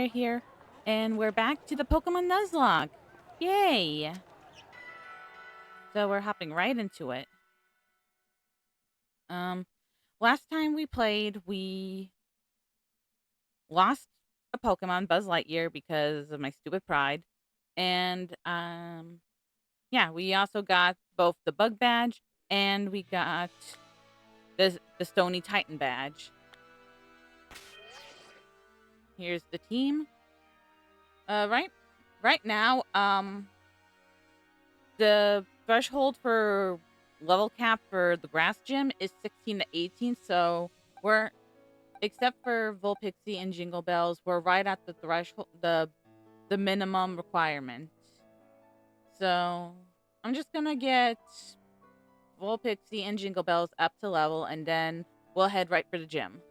here, and we're back to the Pokemon Nuzlocke. Yay! So we're hopping right into it. Um, Last time we played, we lost a Pokemon, Buzz Lightyear, because of my stupid pride. And yeah, we also got both the Bug Badge and we got the Stony Titan Badge. Here's the team. Right now, the threshold for level cap for the grass gym is 16 to 18, so we're except for Vulpixie and Jingle Bells, we're right at the threshold, the minimum requirement. So I'm just gonna get Vulpixie and Jingle Bells up to level, and then we'll head right for the gym.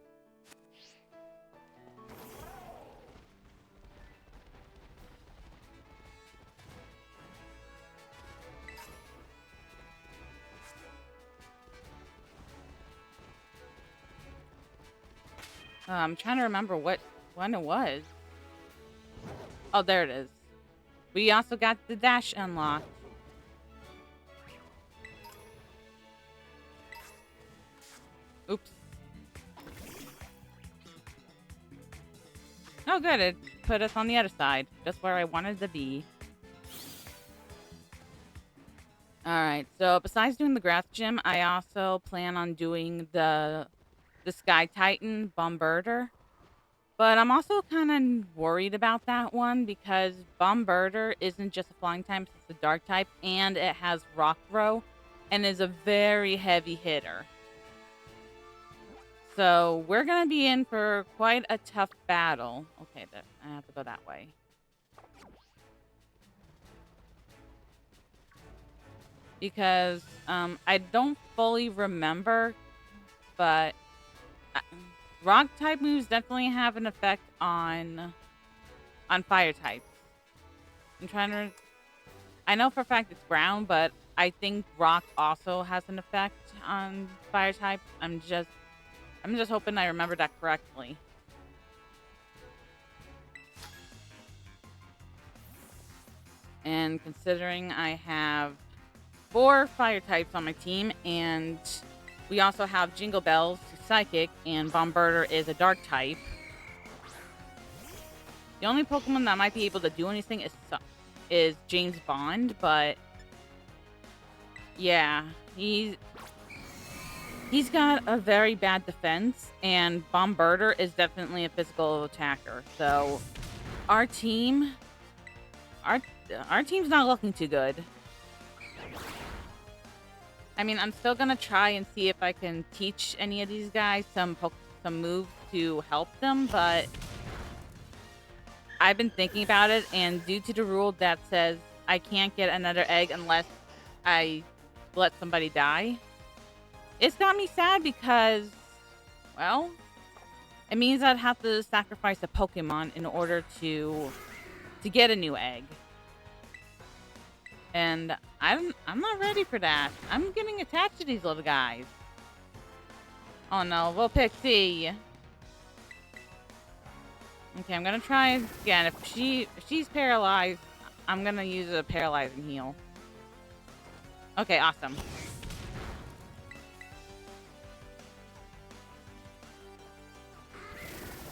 I'm trying to remember what one it was. Oh, there it is. We also got the dash unlocked. Oops. Oh, good. It put us on the other side, just where I wanted to be. Alright, so besides doing the grass gym, I also plan on doing the Sky Titan Bombarder. But I'm also kind of worried about that one because Bombarder isn't just a flying type, it's a dark type, and it has Rock Throw, and is a very heavy hitter. So we're going to be in for quite a tough battle. Okay, I have to go that way. Because I don't fully remember, but rock type moves definitely have an effect on fire types. I'm trying to. I know for a fact it's ground, but I think rock also has an effect on fire types. I'm just hoping I remember that correctly. And considering I have 4 fire types on my team, and we also have Jingle Bells, Psychic, and Bombarder is a dark type. The only Pokemon that might be able to do anything is James Bond, but yeah, he's got a very bad defense, and Bombarder is definitely a physical attacker. So our team's not looking too good. I mean, I'm still gonna try and see if I can teach any of these guys some moves to help them, but I've been thinking about it, and due to the rule that says I can't get another egg unless I let somebody die, it's got me sad because, well, it means I'd have to sacrifice a Pokemon in order to get a new egg. And I'm not ready for that. I'm getting attached to these little guys. Oh no, Vulpixie. Okay, I'm gonna try again. If she's paralyzed, I'm gonna use a paralyzing heal. Okay, awesome.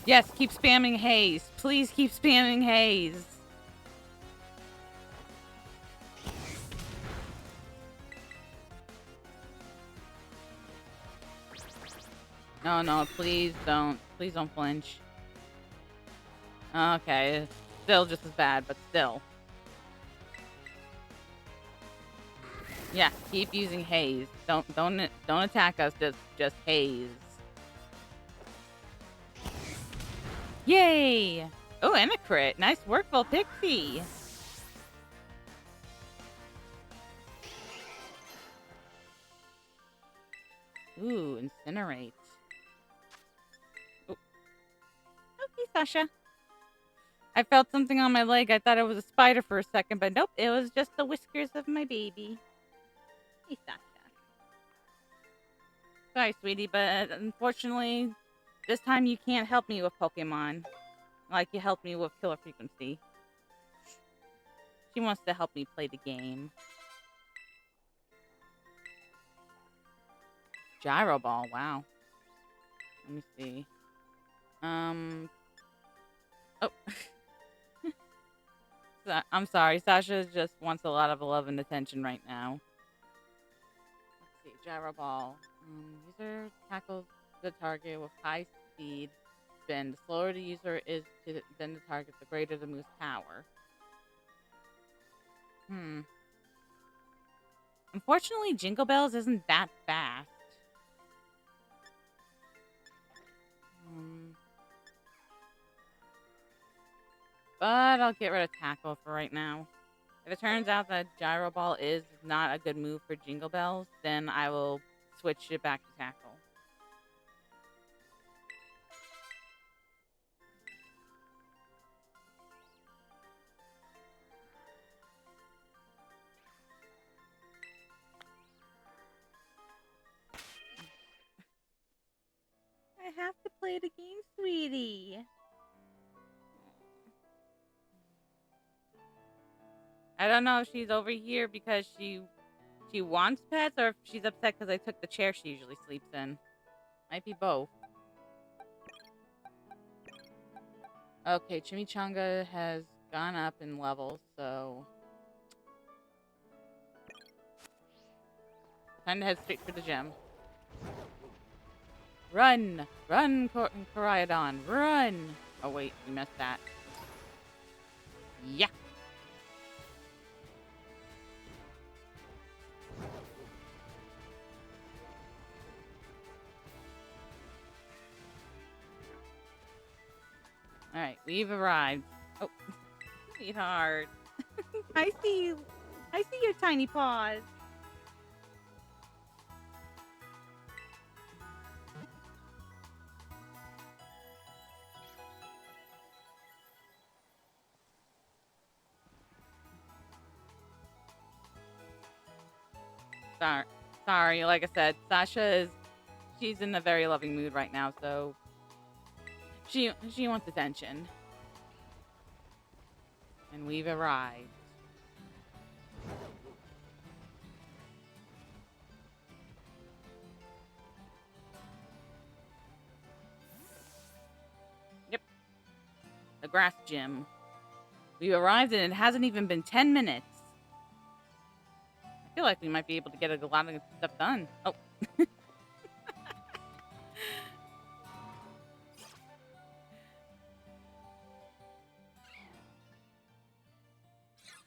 Yes, keep spamming haze. Please keep spamming haze. Oh no, please don't. Please don't flinch. Okay, it's still just as bad, but still. Yeah, keep using haze. Don't attack us, just haze. Yay! Oh, and a crit. Nice work, Vulpixie. Ooh, incinerate. Oh. Okay, Sasha. I felt something on my leg. I thought it was a spider for a second, but nope, it was just the whiskers of my baby. Hey, Sasha. Sorry, sweetie, but unfortunately, this time you can't help me with Pokemon. Like you helped me with killer frequency. She wants to help me play the game. Gyro ball, wow. Let me see. Oh. I'm sorry. Sasha just wants a lot of love and attention right now. Let's see. Gyro ball. User tackles the target with high speed spin. The slower the user is than the target, the greater the move's power. Unfortunately, Jingle Bells isn't that fast. But I'll get rid of Tackle for right now. If it turns out that Gyro Ball is not a good move for Jingle Bells, then I will switch it back to Tackle. I have to play the game, sweetie. I don't know if she's over here because she wants pets or if she's upset because I took the chair she usually sleeps in. Might be both. Okay, Chimichanga has gone up in levels, so time to head straight for the gym. Run! Run, Koraidon! Run! Oh wait, we missed that. Yeah! Alright, we've arrived. Oh, sweetheart. I see you. I see your tiny paws. Sorry, like I said, she's in a very loving mood right now, so she wants attention. And we've arrived. Yep. The grass gym. We've arrived and it hasn't even been 10 minutes. I feel like we might be able to get a lot of stuff done. Oh.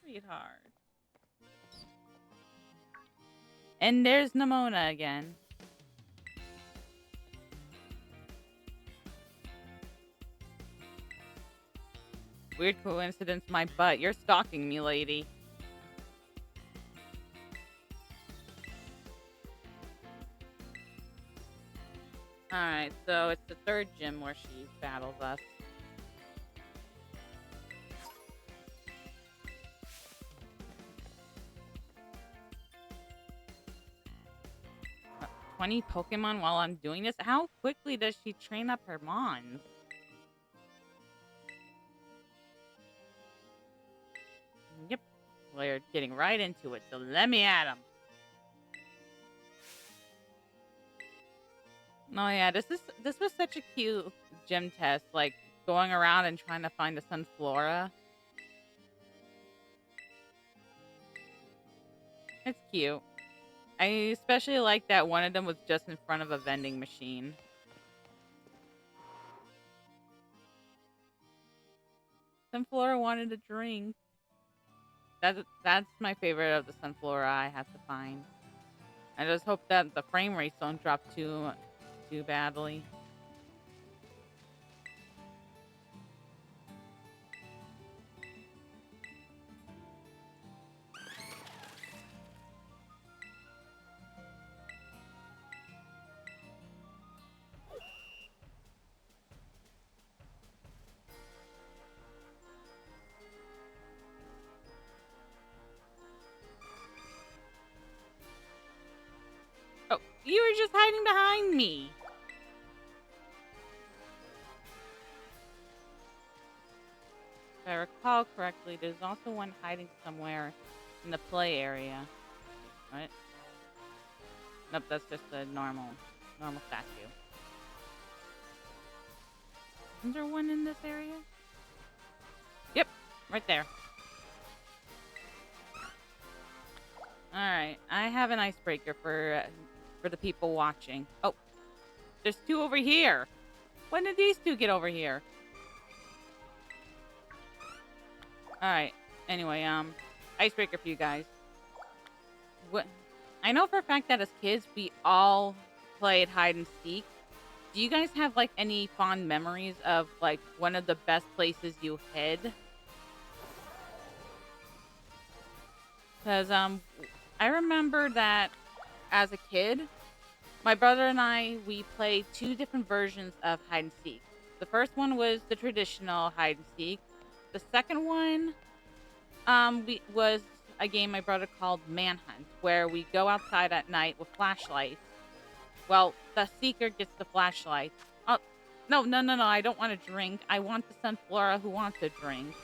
Sweetheart. And there's Nimona again. Weird coincidence, my butt. You're stalking me, lady. Alright, so it's the third gym where she battles us. Uh, 20 Pokemon while I'm doing this? How quickly does she train up her Mons? Yep. We're getting right into it, so let me at him. Oh yeah, this was such a cute gym test, like going around and trying to find a Sunflora. It's cute. I especially like that one of them was just in front of a vending machine. Sunflora wanted a drink. That's my favorite of the Sunflora I have to find. I just hope that the frame rates don't drop too badly. Oh, you were just hiding behind me. recall correctly, there's also one hiding somewhere in the play area. Right? Nope, that's just a normal statue. Isn't there one in this area? Yep, right there. All right, I have an icebreaker for the people watching. Oh, there's two over here. When did these two get over here? All right. Anyway, icebreaker for you guys. What? I know for a fact that as kids we all played hide and seek. Do you guys have like any fond memories of like one of the best places you hid? Because I remember that as a kid, my brother and we played two different versions of hide and seek. The first one was the traditional hide and seek. The second one was a game my brother called Manhunt, where we go outside at night with flashlights. Well, the seeker gets the flashlight. Oh, no, no, no, no, I don't want to drink. I want the Sunflora who wants a drink.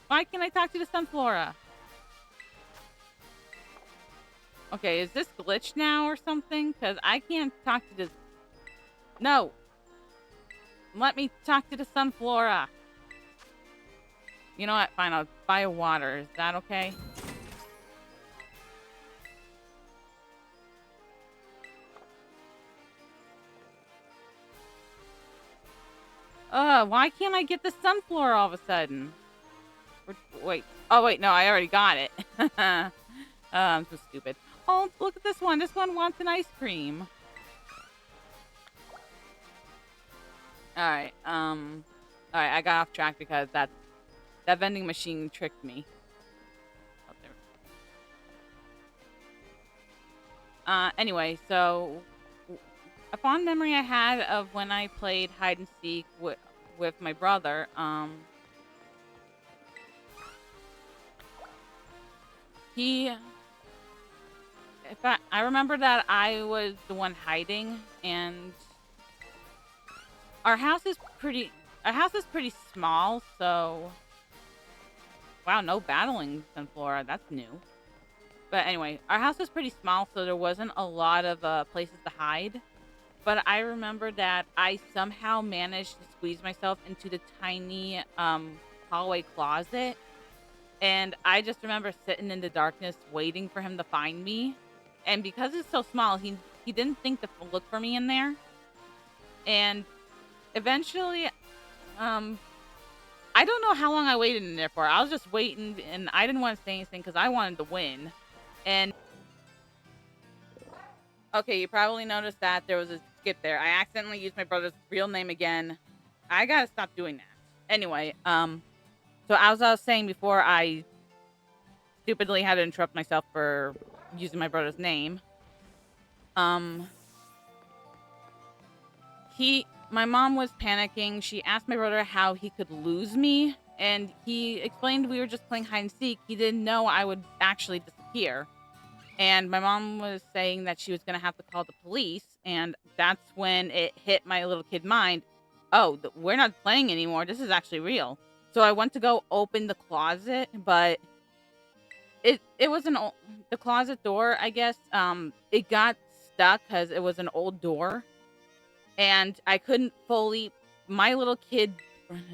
Why can't I talk to the Sunflora? Okay, is this glitched now or something? Because I can't talk to this. No. Let me talk to the Sunflora. You know what? Fine, I'll buy a water. Is that okay? Why can't I get the Sunflora all of a sudden? Wait. Oh, wait, no, I already got it. I'm so stupid. Oh, look at this one. This one wants an ice cream. Alright, alright, I got off track because that vending machine tricked me. Oh, there. Anyway, so a fond memory I had of when I played hide and seek with my brother, I remember that I was the one hiding, and our house is pretty small, so wow, no battling Sunflora, that's new. But anyway, our house was pretty small, so there wasn't a lot of places to hide. But I remember that I somehow managed to squeeze myself into the tiny hallway closet. And I just remember sitting in the darkness waiting for him to find me. And because it's so small, he didn't think to look for me in there. And eventually, I don't know how long I waited in there for. I was just waiting, and I didn't want to say anything because I wanted to win. And okay, you probably noticed that there was a skip there. I accidentally used my brother's real name again. I gotta stop doing that. Anyway, so as I was saying before, I stupidly had to interrupt myself for using my brother's name. My mom was panicking. She asked my brother how he could lose me, and he explained we were just playing hide and seek. He didn't know I would actually disappear. And my mom was saying that she was going to have to call the police, and that's when it hit my little kid mind. Oh, we're not playing anymore. This is actually real. So I went to go open the closet, but it was the closet door, I guess. It got stuck because it was an old door, and I couldn't fully. My little kid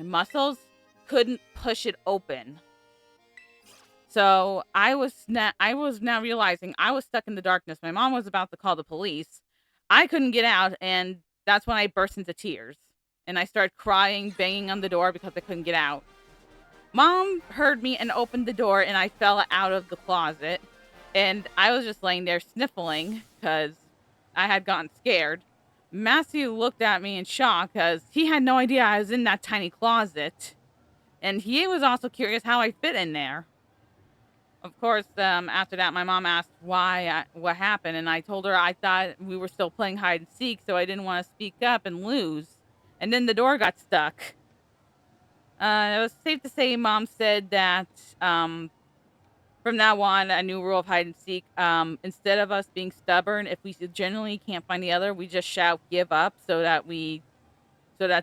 muscles couldn't push it open. So I was now realizing I was stuck in the darkness. My mom was about to call the police. I couldn't get out, and that's when I burst into tears. And I started crying, banging on the door because I couldn't get out. Mom heard me and opened the door, and I fell out of the closet. And I was just laying there sniffling because I had gotten scared. Matthew looked at me in shock because he had no idea I was in that tiny closet. And he was also curious how I fit in there. Of course, after that, my mom asked what happened, and I told her I thought we were still playing hide and seek, so I didn't want to speak up and lose. And then the door got stuck. It was safe to say Mom said that from from now on, a new rule of hide and seek. Instead of us being stubborn, if we generally can't find the other, we just shout "give up" so that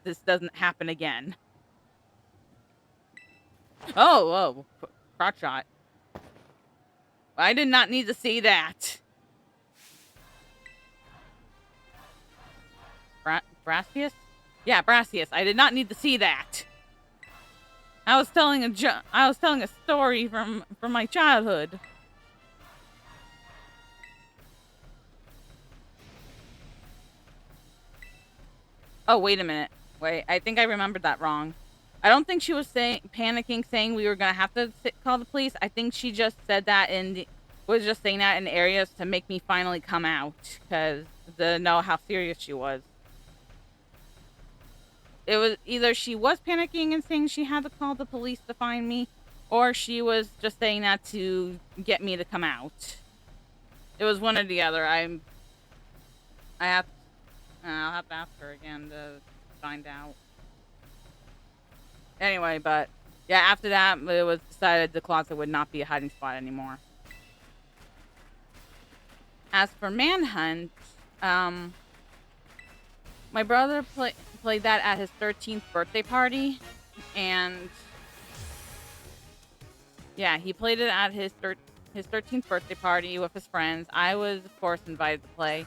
this doesn't happen again. Oh, crotch shot. I did not need to see that. Brassius? Yeah, Brassius. I did not need to see that. I was telling a story from my childhood. Oh, wait a minute. Wait, I think I remembered that wrong. I don't think she was panicking, saying we were gonna have to call the police. I think she just said that was just saying that in areas to make me finally come out, because to know how serious she was. It was either she was panicking and saying she had to call the police to find me, or she was just saying that to get me to come out. It was one or the other. I'll have to ask her again to find out. Anyway, but yeah, after that, it was decided the closet would not be a hiding spot anymore. As for Manhunt, my brother played that at his 13th birthday party, and yeah, he played it at his 13th birthday party with his friends. I was, of course, invited to play,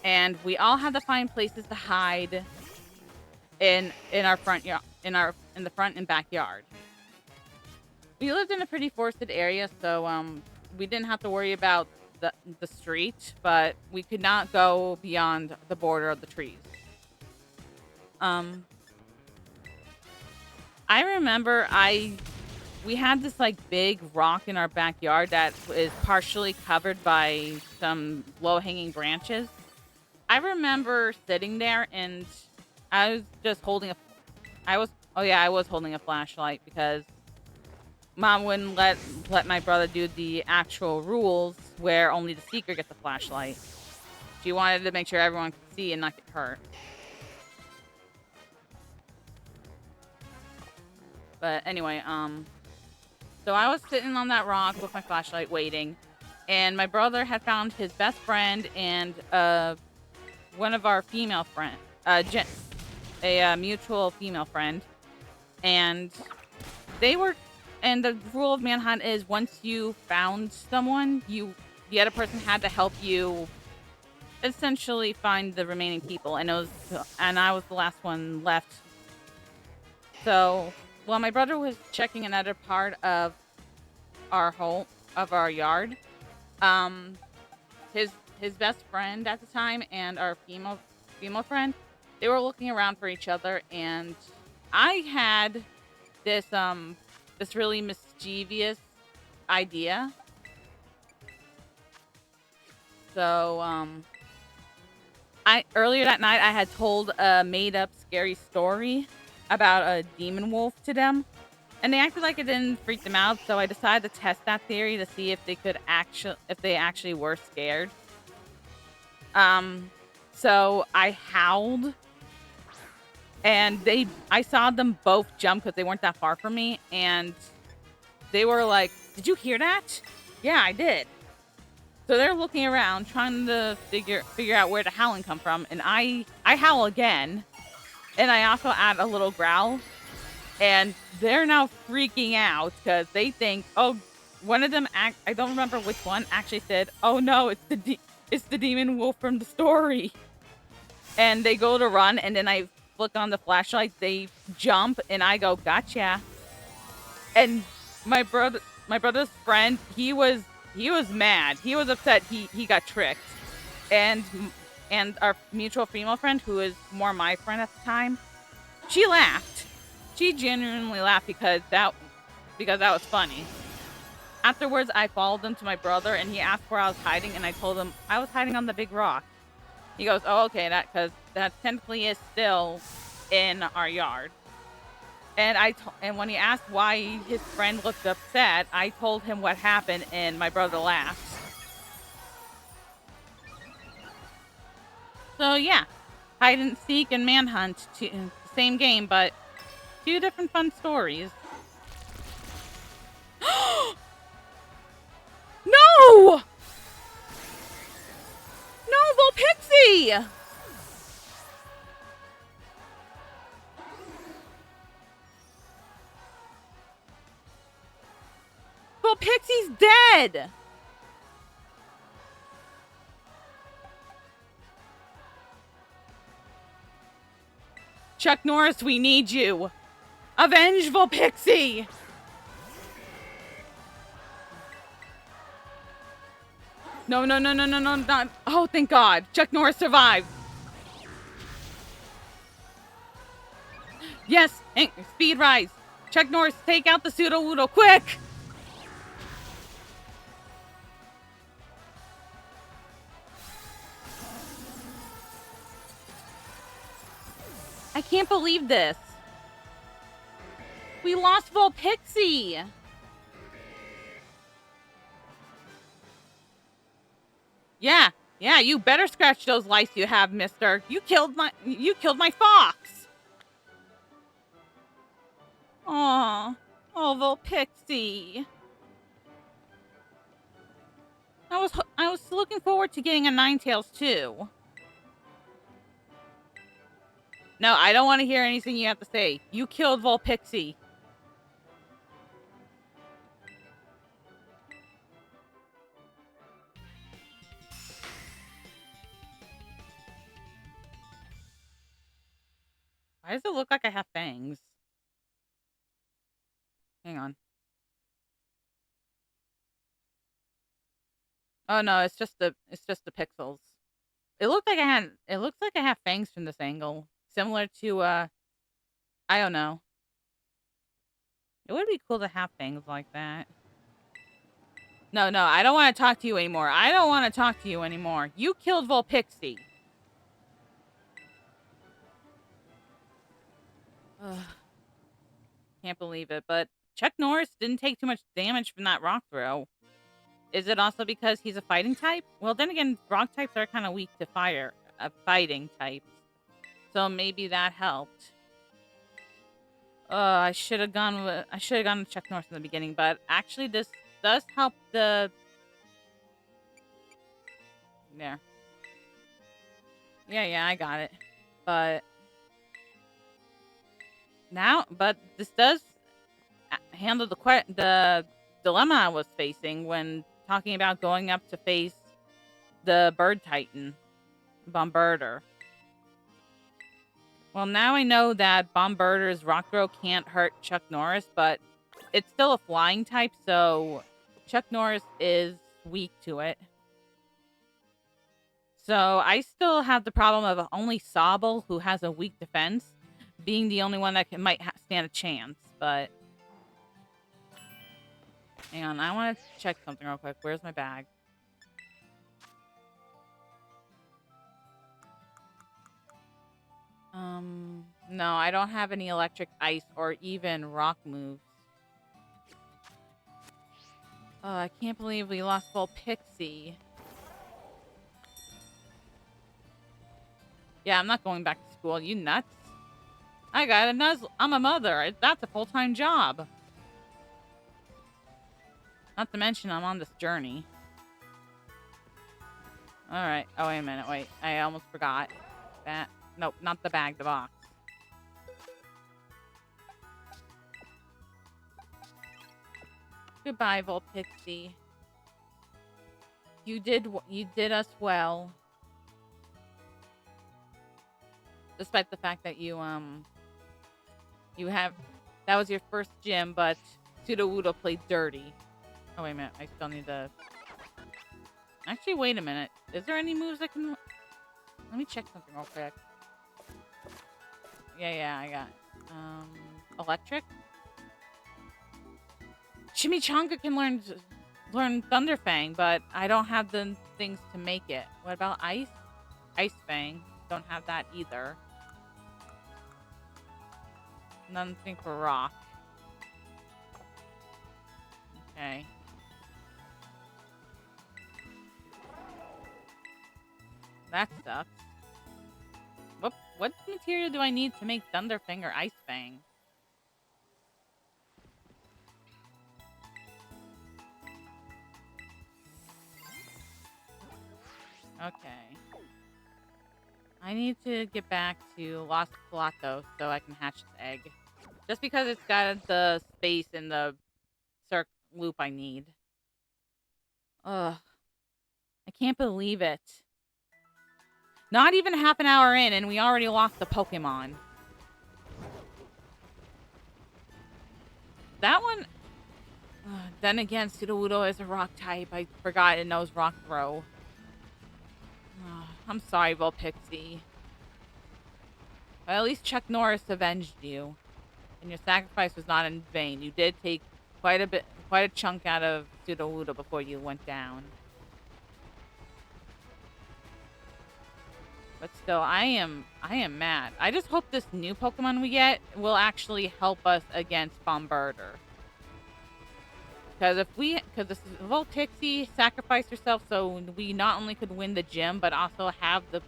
and we all had to find places to hide in our front yard, in the front and backyard. We lived in a pretty forested area, so we didn't have to worry about the street, but we could not go beyond the border of the trees. I remember we had this like big rock in our backyard that is partially covered by some low-hanging branches. I remember sitting there and I was just holding I was holding a flashlight because Mom wouldn't let my brother do the actual rules where only the seeker gets a flashlight. She wanted to make sure everyone could see and not get hurt. But anyway, so I was sitting on that rock with my flashlight waiting, and my brother had found his best friend and one of our female friends, a mutual female friend, and the rule of Manhunt is once you found someone, the other person had to help you essentially find the remaining people, and I was the last one left. So while my brother was checking another part of our yard, his best friend at the time and our female friend, they were looking around for each other, and I had this really mischievous idea. So earlier that night I had told a made up scary story about a demon wolf to them, and they acted like it didn't freak them out, so I decided to test that theory to see if they actually were scared. So I howled, and I saw them both jump because they weren't that far from me, and they were like, "Did you hear that?" "Yeah, I did." So they're looking around trying to figure out where the howling come from, and I howl again. And I also add a little growl, and they're now freaking out because they think, one of them, I don't remember which one, actually said, "Oh no, it's the demon wolf from the story." And they go to run, and then I flick on the flashlight, they jump, and I go, "Gotcha." And my brother's friend, he was mad. He was upset he got tricked. And our mutual female friend, who is more my friend at the time, she laughed. She genuinely laughed because that was funny. Afterwards, I followed them to my brother, and he asked where I was hiding, and I told him I was hiding on the big rock. He goes, "Oh, okay, because that technically is still in our yard." And when he asked why his friend looked upset, I told him what happened, and my brother laughed. So yeah, hide and seek and manhunt, same game, but two different fun stories. No! No, Vulpixie! Vulpixie's dead! Chuck Norris, we need you! Avenge Vulpixie! No, no, no, no, no, no, not. Oh, thank God. Chuck Norris survived. Yes, speed rise. Chuck Norris, take out the Pseudo-Woodle, quick! I can't believe this. We lost Vulpixie. Yeah, yeah, you better scratch those lice you have, mister. You killed my fox. Aw. Oh, Vulpixie. I was looking forward to getting a Ninetales too. No, I don't want to hear anything you have to say. You killed Vulpixie. Why does it look like I have fangs? Hang on. Oh no, it's just the pixels. It looks like I have fangs from this angle. Similar to I don't know. It would be cool to have fangs like that. No, no, I don't want to talk to you anymore. I don't want to talk to you anymore. You killed Vulpixie. Ugh. Can't believe it, but Chuck Norris didn't take too much damage from that rock throw. Is it also because he's a fighting type? Well, then again, rock types are kind of weak to fighting types. So maybe that helped. I should have gone with Chuck Norris in the beginning, but actually this does help the there. Yeah, I got it. But this does handle the dilemma I was facing when talking about going up to face the Bird Titan, Bomberder. Well, now I know that Bomberder's Rock Throw can't hurt Chuck Norris, but it's still a flying type, so Chuck Norris is weak to it. So I still have the problem of only Sobble, who has a weak defense, being the only one that might stand a chance, but... Hang on, I want to check something real quick. Where's my bag? No, I don't have any electric, ice, or even rock moves. Oh, I can't believe we lost Vulpixie. Yeah, I'm not going back to school. You nuts? I got a nuzzle. I'm a mother. That's a full-time job. Not to mention, I'm on this journey. Alright. Oh, wait a minute. Wait. I almost forgot. That. Nope, not the bag. The box. Goodbye, Vulpixie. You did us well. Despite the fact that you that was your first gym, but Sudowoodo played dirty. Oh, wait a minute. I still need to... Actually, wait a minute. Is there any moves I can... Let me check something real quick. Yeah, I got... Electric? Chimichanga can learn Thunderfang, but I don't have the things to make it. What about Ice? Ice Fang. Don't have that either. Nothing for Rock. Okay. That sucks. What material do I need to make Thunderfang or Ice Fang? Okay. I need to get back to Los Platos so I can hatch this egg. Just because it's got the space in the circ loop I need. Ugh. I can't believe it. Not even half an hour in and we already lost the Pokemon. That one... then again, Sudowoodo is a rock type. I forgot it knows Rock Throw. I'm sorry, Vulpixie. But at least Chuck Norris avenged you. And your sacrifice was not in vain. You did take quite a chunk out of Sudowoodo before you went down. But still, I am mad. I just hope this new Pokemon we get will actually help us against Bombirdier. Because this Vulpixie sacrificed herself so we not only could win the gym, but also have the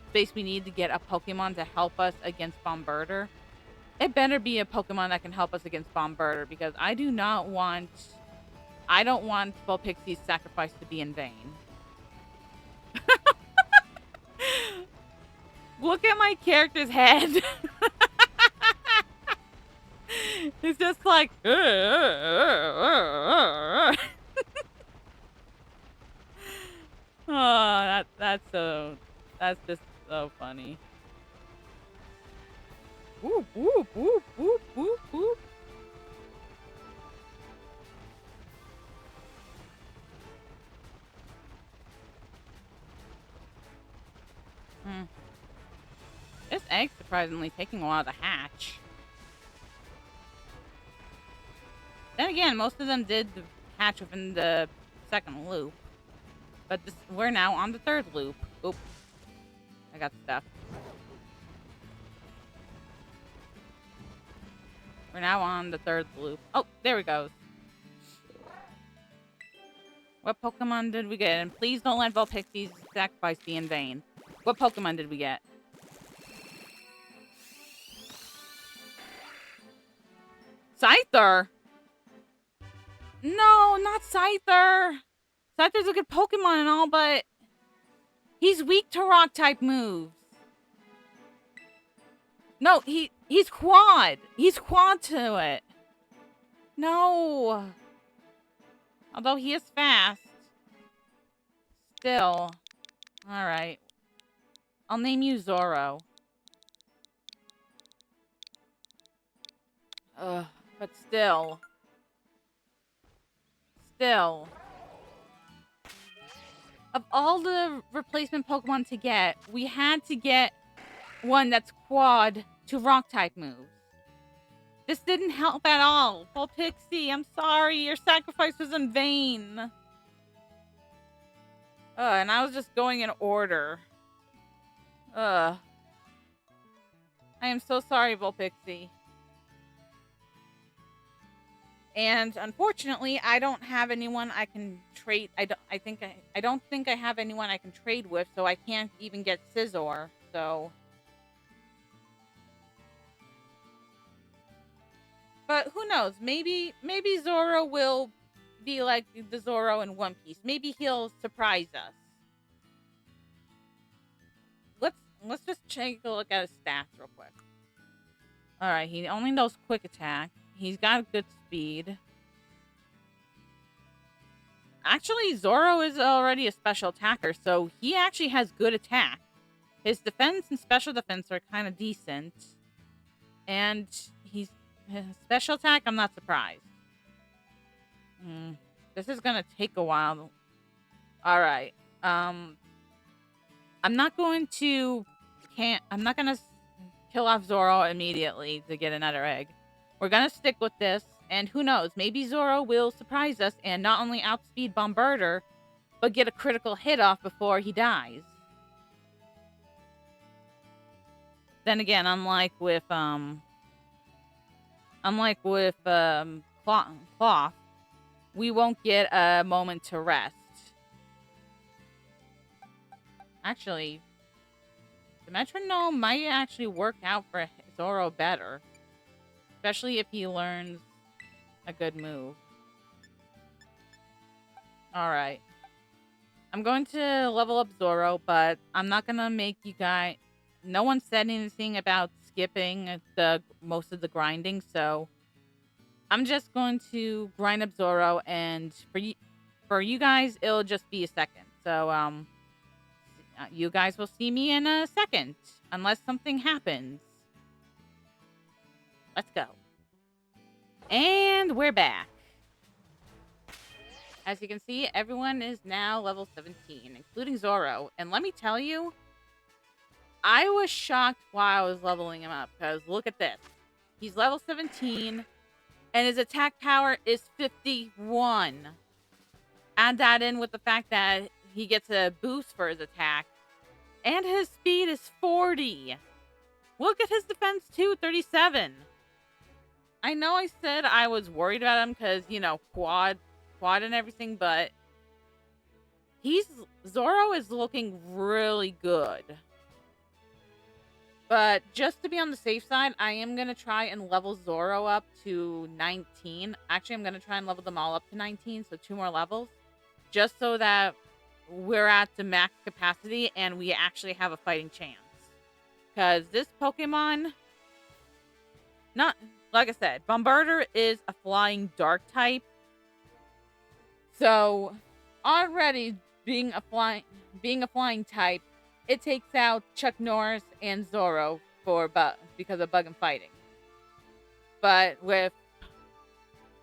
space we need to get a Pokemon to help us against Bombirdier. It better be a Pokemon that can help us against Bombirdier, because I don't want Vulpixie's sacrifice to be in vain. Look at my character's head. It's just like... oh, that's just so funny. Whoop, whoop, whoop, whoop, whoop, whoop. This egg's surprisingly taking a while to hatch. Then again, most of them did hatch within the second loop. But we're now on the third loop. Oop. I got stuff. We're now on the third loop. Oh, there we go. What Pokemon did we get? And please don't let Vulpixie's sacrifice be in vain. What Pokemon did we get? Scyther! No, not Scyther! Scyther's a good Pokemon and all, but he's weak to Rock-type moves. No, he's Quad. He's Quad to it. No. Although he is fast. Still. Alright. I'll name you Zoro. Ugh, but still. Still. Of all the replacement Pokemon to get, we had to get one that's Quad to Rock-type moves. This didn't help at all. Vulpixie, I'm sorry. Your sacrifice was in vain. And I was just going in order. I am so sorry, Vulpixie. And unfortunately, I don't have anyone I can trade. I don't think I have anyone I can trade with, so I can't even get Scizor. So, but who knows? Maybe Zoro will be like the Zoro in One Piece. Maybe he'll surprise us. Let's just take a look at his stats real quick. All right, he only knows Quick Attack. He's got good speed. Actually, Zoro is already a special attacker, so he actually has good attack. His defense and special defense are kind of decent. And his special attack, I'm not surprised. This is gonna take a while. Alright. I'm not gonna kill off Zoro immediately to get another egg. We're gonna stick with this, and who knows, maybe Zoro will surprise us and not only outspeed Bombirdier, but get a critical hit off before he dies. Then again, unlike with Cloth, we won't get a moment to rest. Actually, the Metronome might actually work out for Zoro better. Especially if he learns a good move. Alright. I'm going to level up Zoro, but I'm not gonna make you guys. No one said anything about skipping the most of the grinding, so I'm just going to grind up Zoro, and for you guys, it'll just be a second. So you guys will see me in a second, unless something happens. Let's go. And we're back. As you can see, everyone is now level 17, including Zoro. And let me tell you, I was shocked while I was leveling him up, because look at this. He's level 17, and his attack power is 51. Add that in with the fact that he gets a boost for his attack, and his speed is 40. Look at his defense too, 37. I know I said I was worried about him because, you know, quad and everything, but Zoro is looking really good. But just to be on the safe side, I am going to try and level Zoro up to 19. Actually, I'm going to try and level them all up to 19, so 2 more levels. Just so that we're at the max capacity and we actually have a fighting chance. Because this Pokemon, not, like I said, Bombardier is a flying dark type. So, already being a flying type, it takes out Chuck Norris and Zoro because of bug and fighting. But with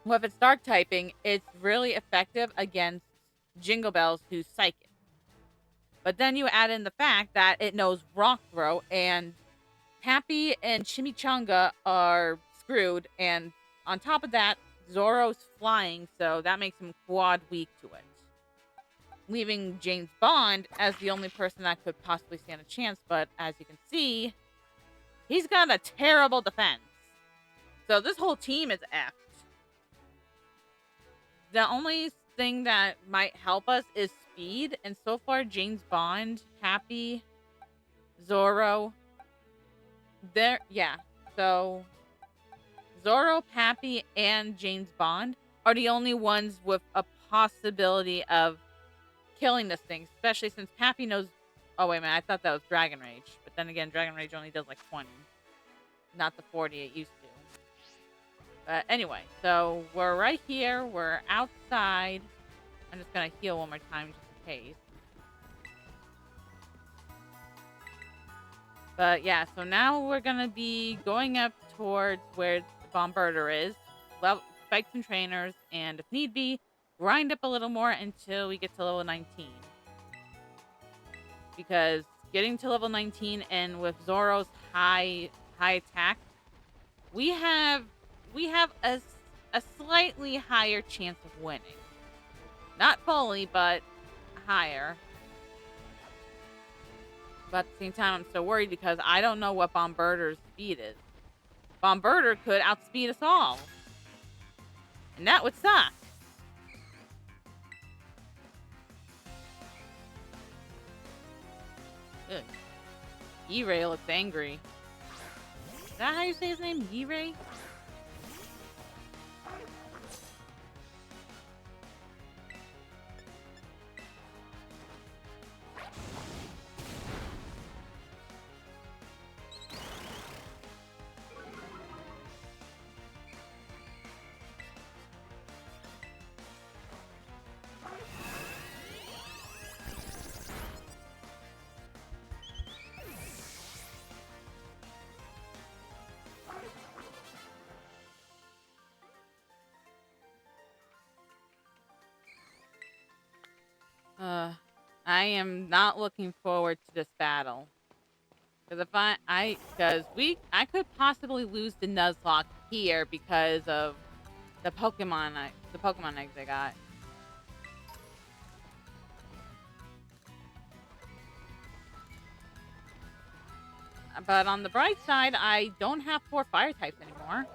its dark typing, it's really effective against Jingle Bells, who's psychic. But then you add in the fact that it knows Rock Throw, and Happy and Chimichanga are screwed, and on top of that, Zoro's flying, so that makes him quad weak to it. Leaving James Bond as the only person that could possibly stand a chance, but as you can see, he's got a terrible defense. So this whole team is effed. The only thing that might help us is speed, and so far James Bond, Happy, Zoro, so Zoro, Happy, and James Bond are the only ones with a possibility of killing this thing, especially since Happy knows. Oh wait a minute, I thought that was Dragon Rage, but then again, Dragon Rage only does like 20, not the 40 it used to. But anyway, so we're right here, we're outside. I'm just gonna heal one more time just in case. But yeah, so now we're gonna be going up towards where the Bombardier is, fight some trainers, and if need be, grind up a little more until we get to level 19. Because getting to level 19 and with Zoro's high attack, we have a slightly higher chance of winning. Not fully, but higher. But at the same time, I'm so worried because I don't know what Bombardier's speed is. Bombardier could outspeed us all. And that would suck. Ugh. E-Ray looks angry. Is that how you say his name? E-Ray? I am not looking forward to this battle. Because I could possibly lose the Nuzlocke here because of the Pokemon eggs I got. But on the bright side, I don't have 4 fire types anymore.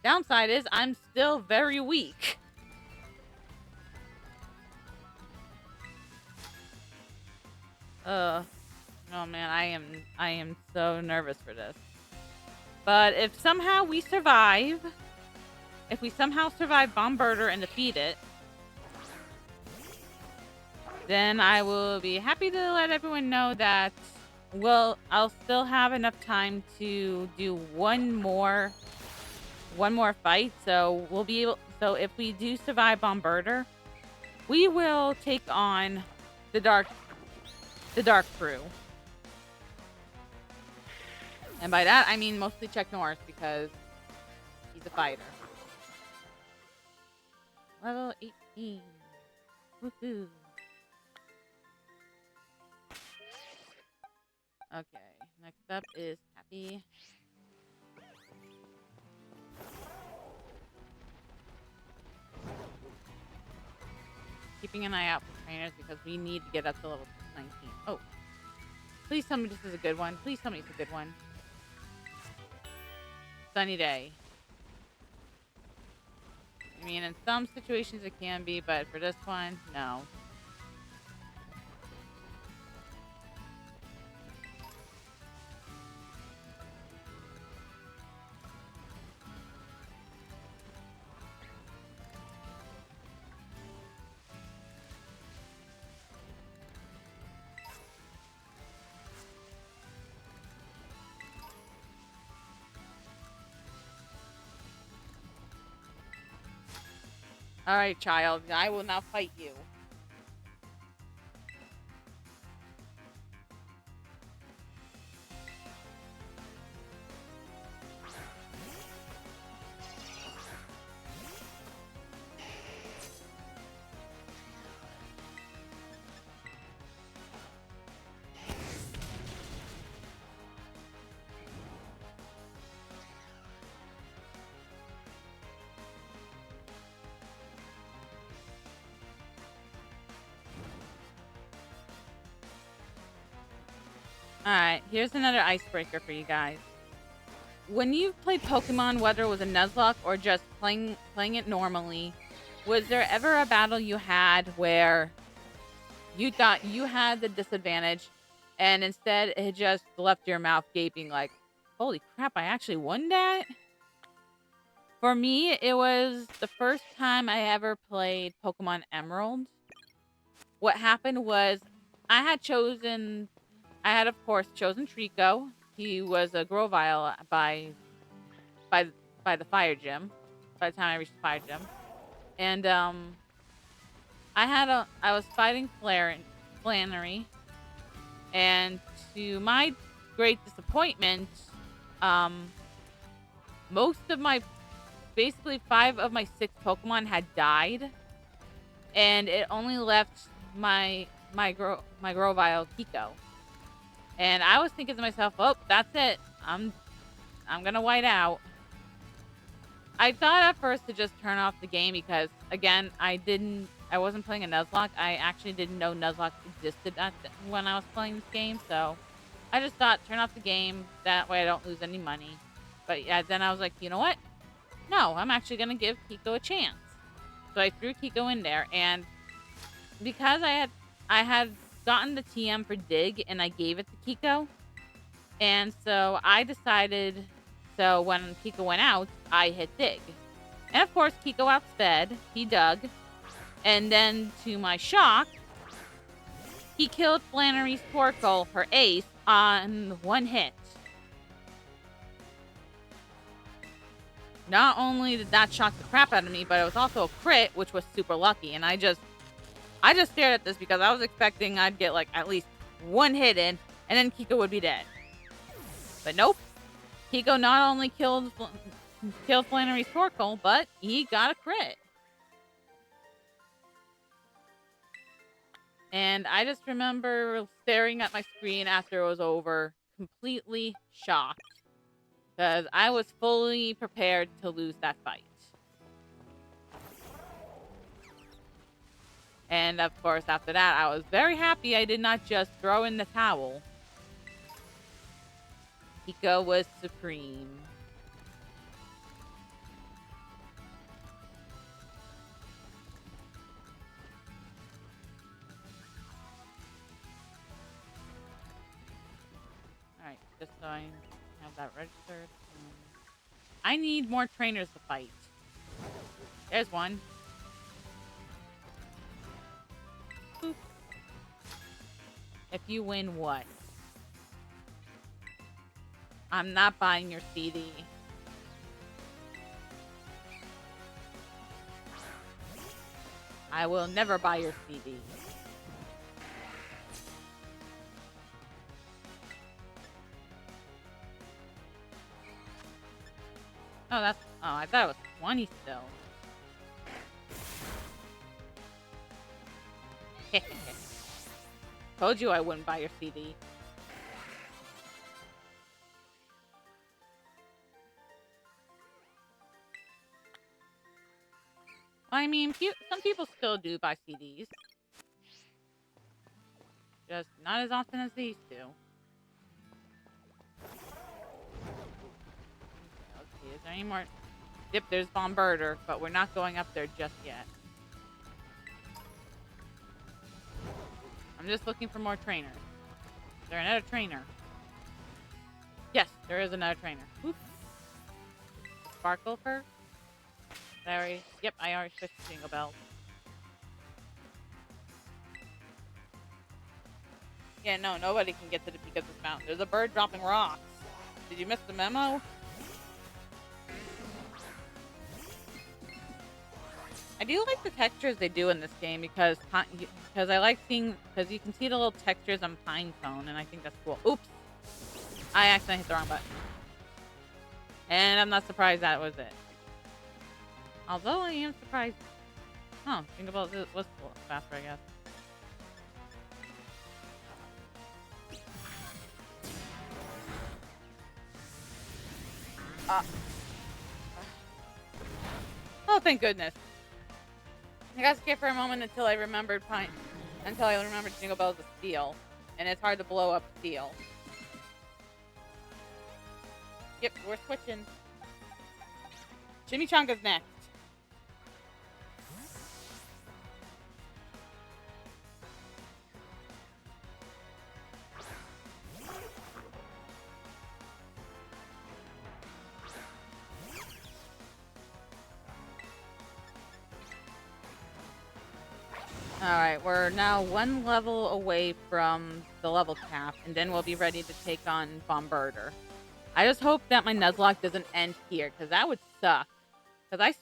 Downside is I'm still very weak. Oh man, I am so nervous for this. But if somehow we survive Bombardier and defeat it, then I will be happy to let everyone know that I'll still have enough time to do one more fight. So we'll be able. So if we do survive Bombarder, we will take on the dark crew. And by that I mean mostly Chuck Norris because he's a fighter. Level 18. Woohoo. Okay, next up is Happy. Keeping an eye out for trainers because we need to get up to level 19. Oh, please tell me this is a good one. Please tell me it's a good one. Sunny day. I mean, in some situations it can be, but for this one, no. All right, child. I will now fight you. Alright, here's another icebreaker for you guys. When you played Pokemon, whether it was a Nuzlocke or just playing it normally, was there ever a battle you had where you thought you had the disadvantage and instead it just left your mouth gaping like, holy crap, I actually won that? For me, it was the first time I ever played Pokemon Emerald. What happened was I had of course chosen Trico. He was a Grovyle by by the fire gym. By the time I reached the fire gym, and I was fighting Flannery, and to my great disappointment, um, most of my basically 5 of my 6 Pokemon had died, and it only left my Grovyle Kiko. And I was thinking to myself, "Oh, that's it. I'm gonna white out." I thought at first to just turn off the game because, again, I wasn't playing a Nuzlocke. I actually didn't know Nuzlocke existed when I was playing this game. So I just thought, turn off the game. That way I don't lose any money. But yeah, then I was like, you know what? No, I'm actually gonna give Kiko a chance. So I threw Kiko in there, and because I had gotten the TM for Dig, and I gave it to Kiko, and so I decided. So when Kiko went out, I hit Dig, and of course Kiko outsped. He dug, and then to my shock, he killed Flannery's Torkoal, her ace, on one hit. Not only did that shock the crap out of me, but it was also a crit, which was super lucky. And I just stared at this because I was expecting I'd get like at least one hit in, and then Kiko would be dead. But nope. Kiko not only killed Flannery's Torkoal, but he got a crit. And I just remember staring at my screen after it was over, completely shocked. Because I was fully prepared to lose that fight. And of course, after that, I was very happy I did not just throw in the towel. Kiko was supreme. Alright, just so I have that registered. I need more trainers to fight. There's one. Boop. If you win what? I'm not buying your CD. I will never buy your CD. Oh, that's... Oh, I thought it was 20 still. Told you I wouldn't buy your CD. I mean, some people still do buy CDs. Just not as often as they used to. Let's see, is there any more? Yep, there's Bombarder, but we're not going up there just yet. I'm just looking for more trainers. Is there another trainer? Yes, there is another trainer. Oops. Sparkle first? Sorry. Yep, I already switched to Jingle Bells. Yeah, no, nobody can get to the peak of this mountain. There's a bird dropping rocks. Did you miss the memo? I do like the textures they do in this game because I like seeing, because you can see the little textures on Pine Cone, and I think that's cool. Oops! I accidentally hit the wrong button. And I'm not surprised that was it. Although I am surprised. Oh, Jingle Bells was faster, I guess. Oh, thank goodness. I got scared for a moment until I remembered Jingle Bells is steel. And it's hard to blow up steel. Yep, we're switching. Chimichanga's next. Alright, we're now one level away from the level cap, and then we'll be ready to take on Bombarder. I just hope that my Nuzlocke doesn't end here, because that would suck. Because I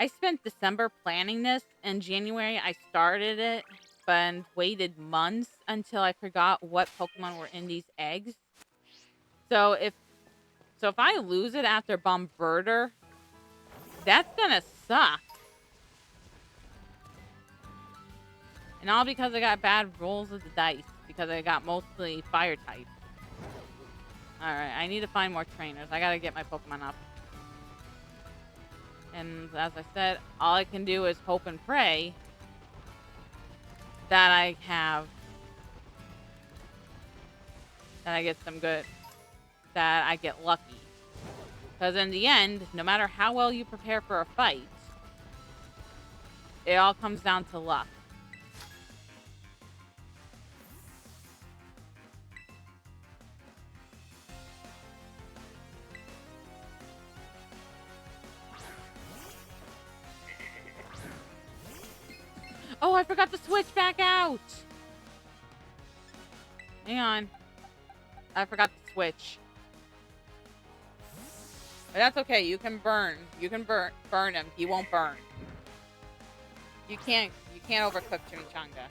spent December planning this, and January I started it, but waited months until I forgot what Pokemon were in these eggs. So if I lose it after Bombarder, that's gonna suck. And all because I got bad rolls of the dice, because I got mostly fire types. Alright, I need to find more trainers. I gotta get my Pokemon up. And as I said, all I can do is hope and pray that I get lucky. Because in the end, no matter how well you prepare for a fight, it all comes down to luck. Oh, I forgot to switch back out! Hang on. I forgot to switch. But that's okay. You can burn. You can burn him. He won't burn. You can't overcook Chimichanga.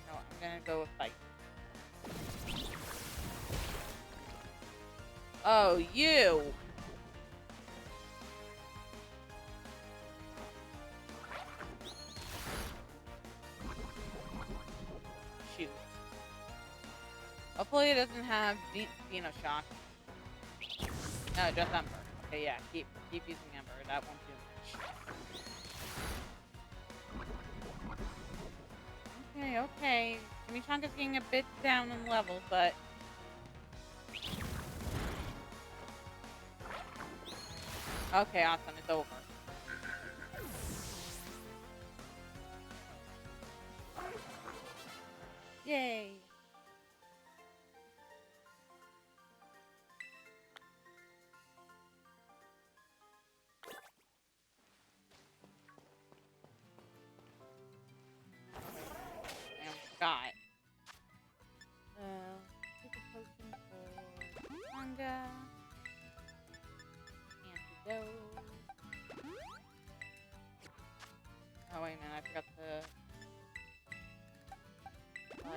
No, I'm gonna go with fight. Oh, you! Shoot. Hopefully it doesn't have Venoshock. No, just Ember. Okay, yeah, keep using Ember. That won't do much. Okay. Chimichanga's getting a bit down in level, but... Okay, awesome. It's over. Yay!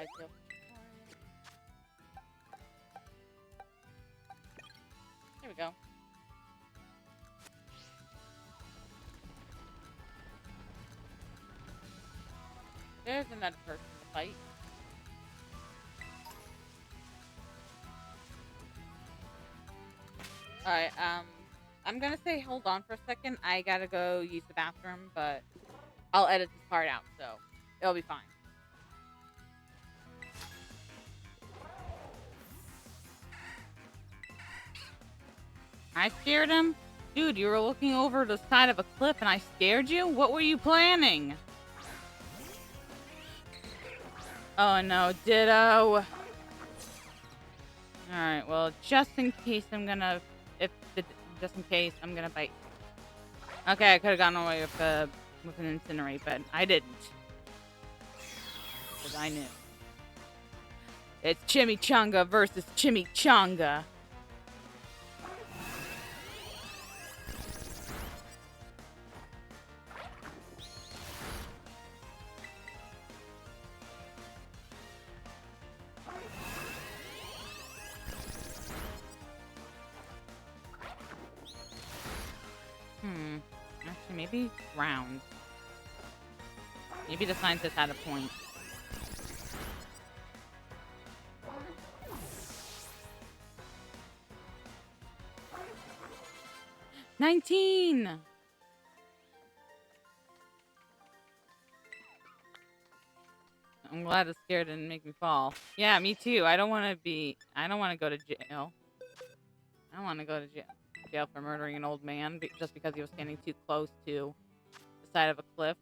go. There we go. There's another person to fight. Alright, I'm gonna say hold on for a second. I gotta go use the bathroom, but I'll edit this part out, so it'll be fine. I scared him? Dude, you were looking over the side of a cliff and I scared you? What were you planning? Oh no, ditto. Alright, well, just in case I'm gonna bite. Okay, I could have gotten away with an incinerate, but I didn't. Because I knew. It's Chimichanga versus Chimichanga. Actually, maybe round. Maybe the scientist had a point. $19! I'm glad the scare didn't make me fall. Yeah, me too. I don't want to go to jail. I don't want to go to jail for murdering an old man just because he was standing too close to the side of a cliff.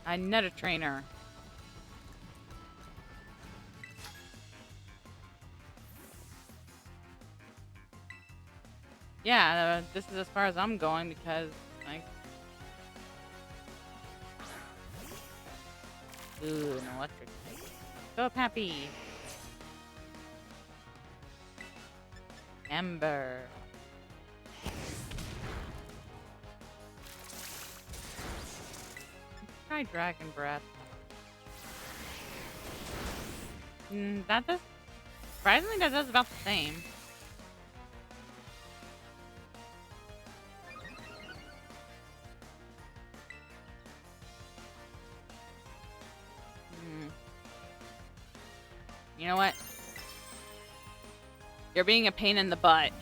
I'm not a trainer. Yeah, this is as far as I'm going because, like... Ooh, an electric type. Go, Pappy! Ember. Let's try Dragon Breath. That does... Surprisingly, that does about the same. You know what? You're being a pain in the butt.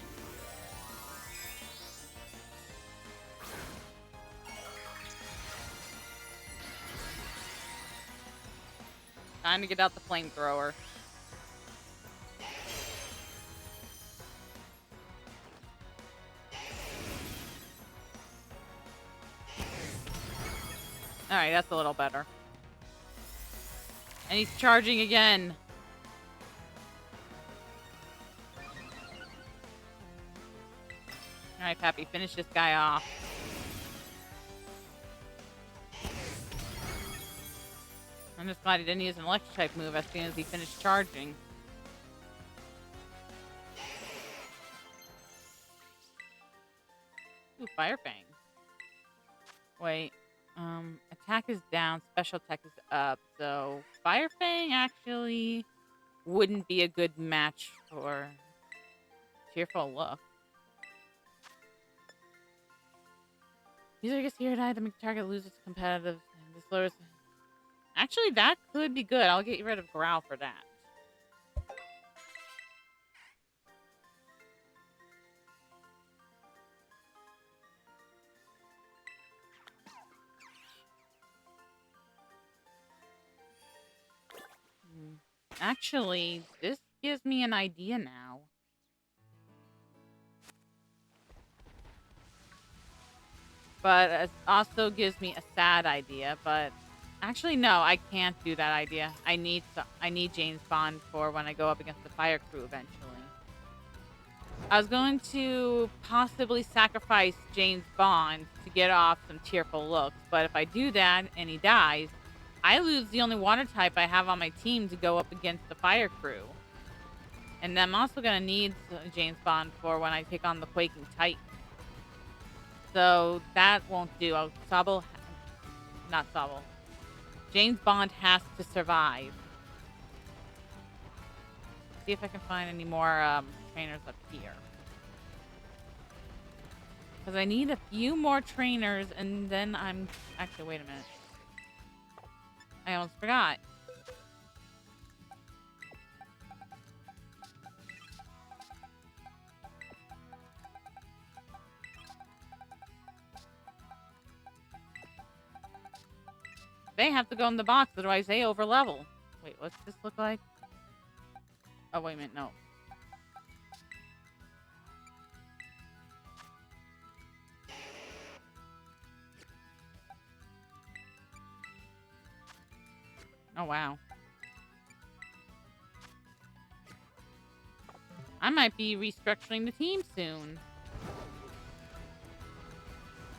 Time to get out the flamethrower. Alright, that's a little better. And he's charging again. Alright, Pappy, finish this guy off. I'm just glad he didn't use an electric type move as soon as he finished charging. Ooh, Fire Fang. Wait. Attack is down, special attack is up. So, Fire Fang actually wouldn't be a good match for Tearful Look. User gets here die to make the target lose its competitive. And this lowers... Actually, that could be good. I'll get rid of Growl for that. Actually, this gives me an idea now. But it also gives me a sad idea. But actually, no, I can't do that idea. I need James Bond for when I go up against the fire crew eventually. I was going to possibly sacrifice James Bond to get off some Tearful Looks. But if I do that and he dies, I lose the only water type I have on my team to go up against the fire crew. And I'm also going to need James Bond for when I take on the Quaking Titan. So that won't do. Not Sobble. James Bond has to survive. See if I can find any more trainers up here. Because I need a few more trainers, and then I'm... Actually, wait a minute. I almost forgot. They have to go in the box, otherwise they overlevel. Wait, what's this look like? Oh, wait a minute, no. Oh, wow. I might be restructuring the team soon.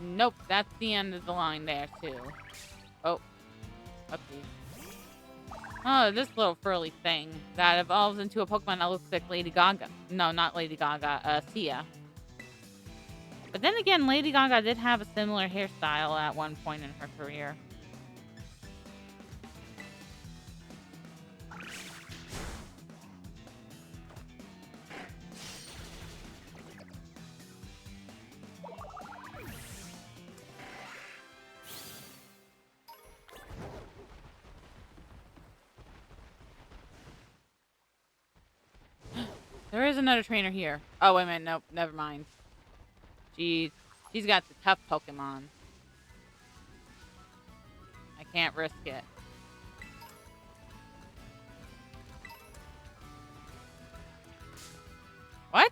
Nope, that's the end of the line there, too. Oh. Oopsie. Oh, this little furry thing that evolves into a Pokemon that looks like Lady Gaga. No, not Lady Gaga, Sia. But then again, Lady Gaga did have a similar hairstyle at one point in her career. There is another trainer here. Oh, wait a minute. Nope, never mind. She's got the tough Pokemon. I can't risk it. What?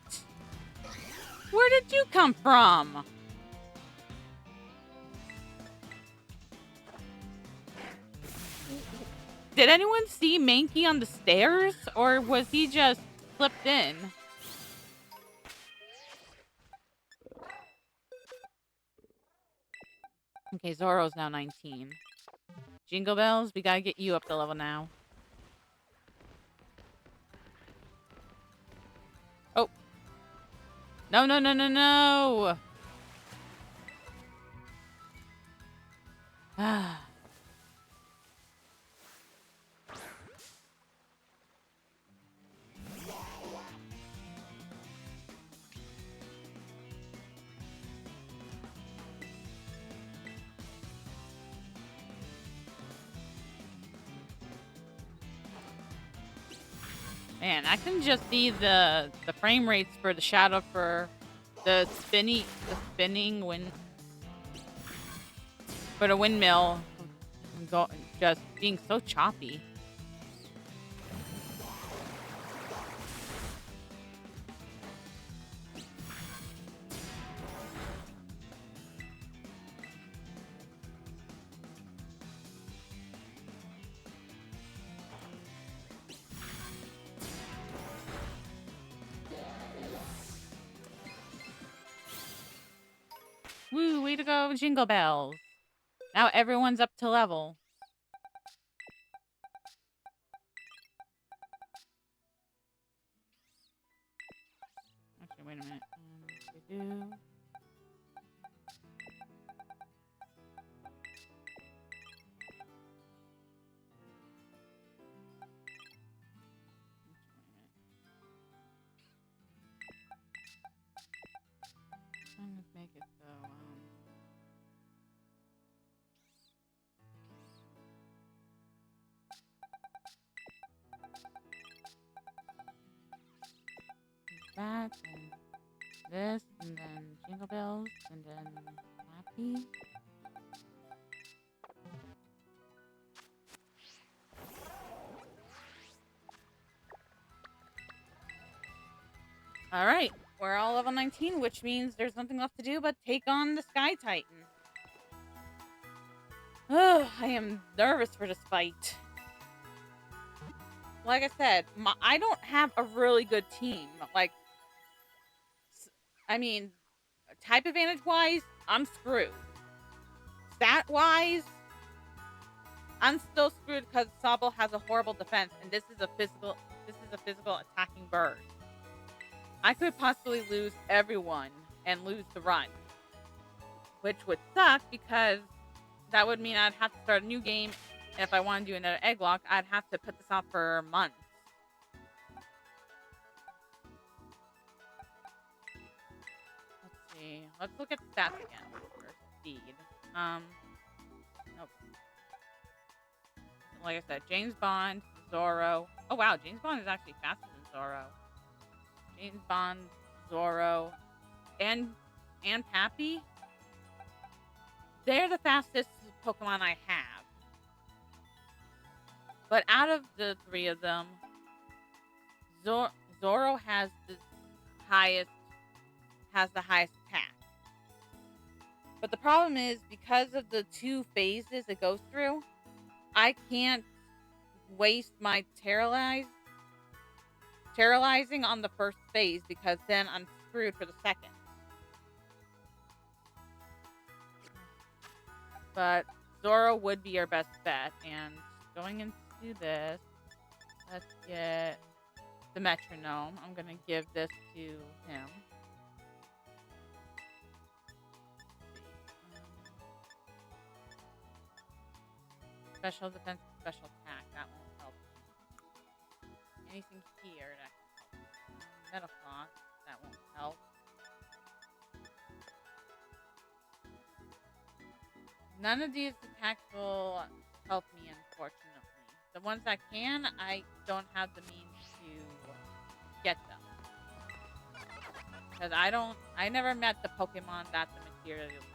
Where did you come from? Did anyone see Mankey on the stairs? Or was he just slipped in? Okay, Zoro's now 19. Jingle Bells, we gotta get you up to level now. Oh. No, no, no, no, no! Ah. Man, I can just see the frame rates for the shadow for the spinning wind for the windmill just being so choppy. Woo, way to go, Jingle Bells. Now everyone's up to level. Actually, wait a minute. Let's make it so, that, and this, and then Jingle Bells, and then Happy. Alright, we're all level 19, which means there's nothing left to do but take on the Sky Titan. Oh, I am nervous for this fight. Like I said, I don't have a really good team. Like, I mean, type advantage-wise, I'm screwed. Stat-wise, I'm still screwed because Sobble has a horrible defense, and this is a this is a physical attacking bird. I could possibly lose everyone and lose the run, which would suck because that would mean I'd have to start a new game. And if I want to do another Egglocke, I'd have to put this off for months. Let's see. Let's look at stats again for speed. Nope. Like I said, James Bond, Zorro. Oh wow, James Bond is actually faster than Zorro. James Bond, Zorro, and Pappy. They're the fastest Pokemon I have. But out of the three of them, Zorro has the highest attack. But the problem is, because of the 2 phases it goes through, I can't waste my terrorizing on the first phase, because then I'm screwed for the second. But Zorro would be our best bet. And going into this, let's get the metronome. I'm going to give this to him. Special defense, special attack. That won't help. Anything here that can help. Metal Clock. That won't help. None of these attacks will help me, unfortunately. The ones that can, I don't have the means to get them. Because I never met the Pokemon that the material needs.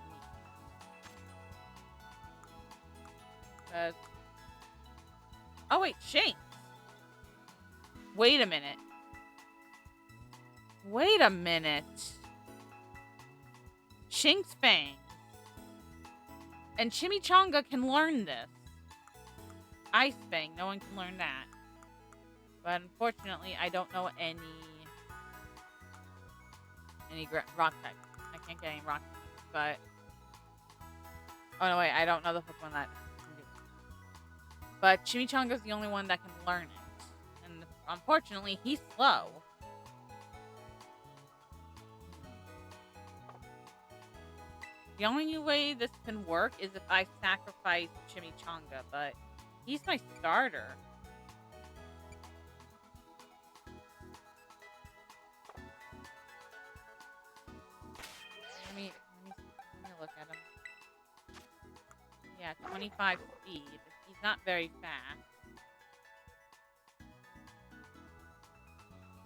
Oh wait, Shanks! Wait a minute. Shanks Fang. And Chimichanga can learn this. Ice Fang, no one can learn that. But unfortunately, I don't know any rock types. I can't get any rock types, but... Oh no, wait, I don't know the Pokemon that can do it. But Chimichanga's the only one that can learn it. And unfortunately, he's slow. The only way this can work is if I sacrifice Chimichanga, but he's my starter. Let me look at him. Yeah, 25 speed. He's not very fast.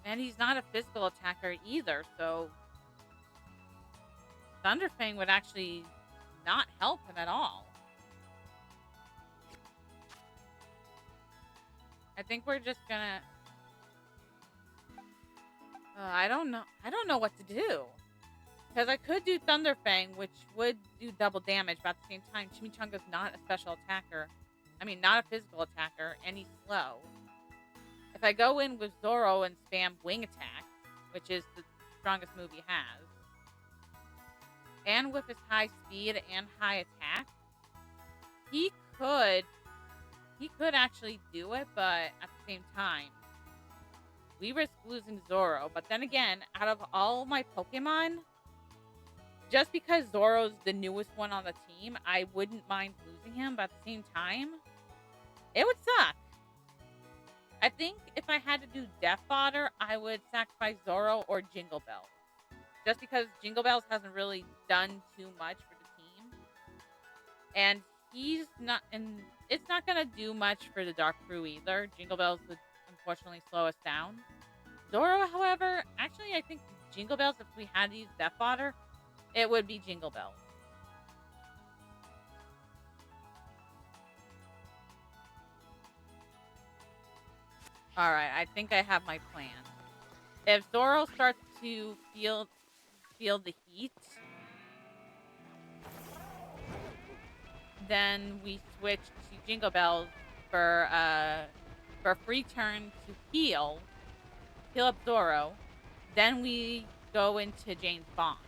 And he's not a physical attacker either, so Thunderfang would actually not help him at all. I think we're just gonna... I don't know what to do. Because I could do Thunderfang, which would do double damage, but at the same time, Chimichanga's not a special attacker. I mean, not a physical attacker, and he's slow. If I go in with Zorro and spam Wing Attack, which is the strongest move he has, and with his high speed and high attack, he could actually do it, but at the same time, we risk losing Zorro. But then again, out of all my Pokemon, just because Zorro's the newest one on the team, I wouldn't mind losing him, but at the same time, it would suck. I think if I had to do Death Fodder, I would sacrifice Zorro or Jingle Bells. Just because Jingle Bells hasn't really done too much for the team. And he's not, and it's not going to do much for the Dark Crew either. Jingle Bells would unfortunately slow us down. Zorro, however, actually I think Jingle Bells, if we had to use Death Fodder, it would be Jingle Bells. Alright, I think I have my plan. If Zorro starts to feel the heat, then we switch to Jingle Bells for a free turn to heal up Zorro. Then we go into James Bond.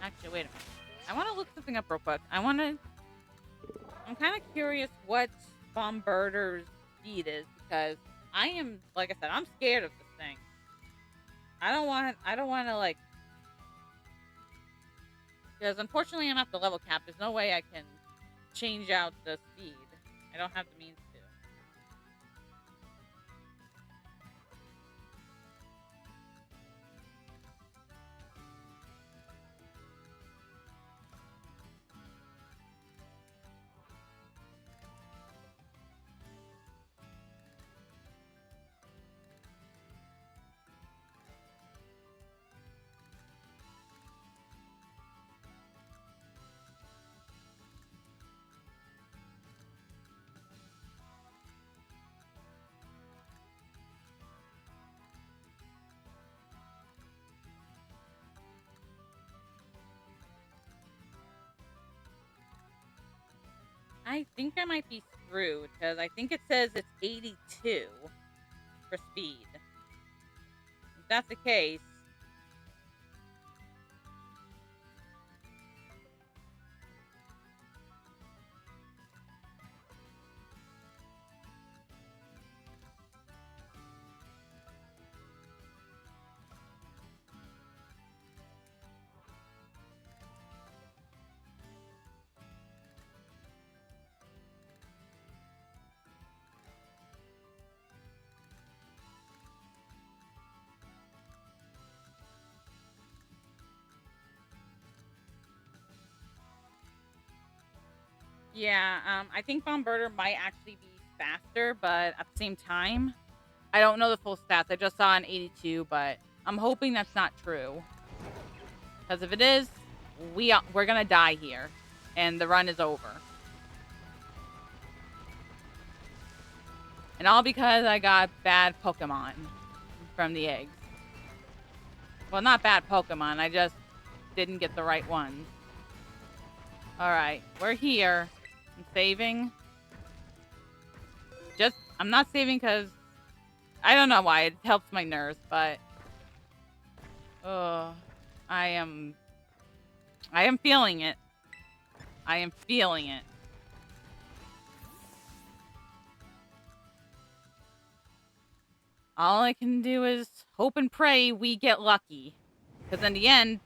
Actually, wait a minute. I want to look something up real quick. I want to I'm kind of curious what Bomberder's speed is because I am, like I said, I'm scared of this thing. I don't want to like, because unfortunately I'm at the level cap. There's no way I can change out the speed. I don't have the means to. I think I might be screwed because I think it says it's 82 for speed. If that's the case, yeah, I think Bomberder might actually be faster, but at the same time, I don't know the full stats. I just saw an 82, but I'm hoping that's not true. Because if it is, we're gonna die here, and the run is over. And all because I got bad Pokemon from the eggs. Well, not bad Pokemon. I just didn't get the right ones. Alright, we're here. I'm saving. I'm not saving because I don't know why. It helps my nerves, but oh, I am feeling it. I am feeling it. All I can do is hope and pray we get lucky. Because in the end,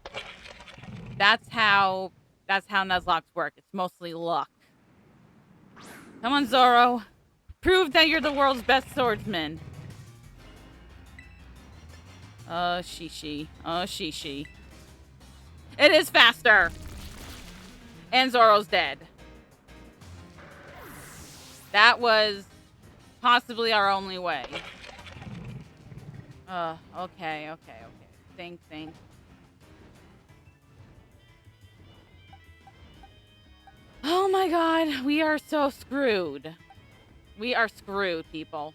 that's how Nuzlockes work. It's mostly luck. Come on, Zoro. Prove that you're the world's best swordsman. Oh, Shishi. Oh, Shishi. It is faster. And Zoro's dead. That was possibly our only way. Okay. Think. Oh my god, we are so screwed. We are screwed, people.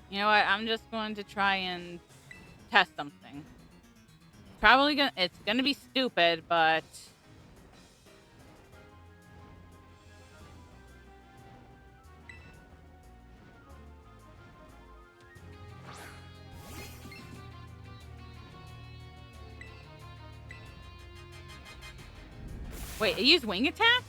You know what? I'm just going to try and test something. It's gonna be stupid, but wait, it used wing attack?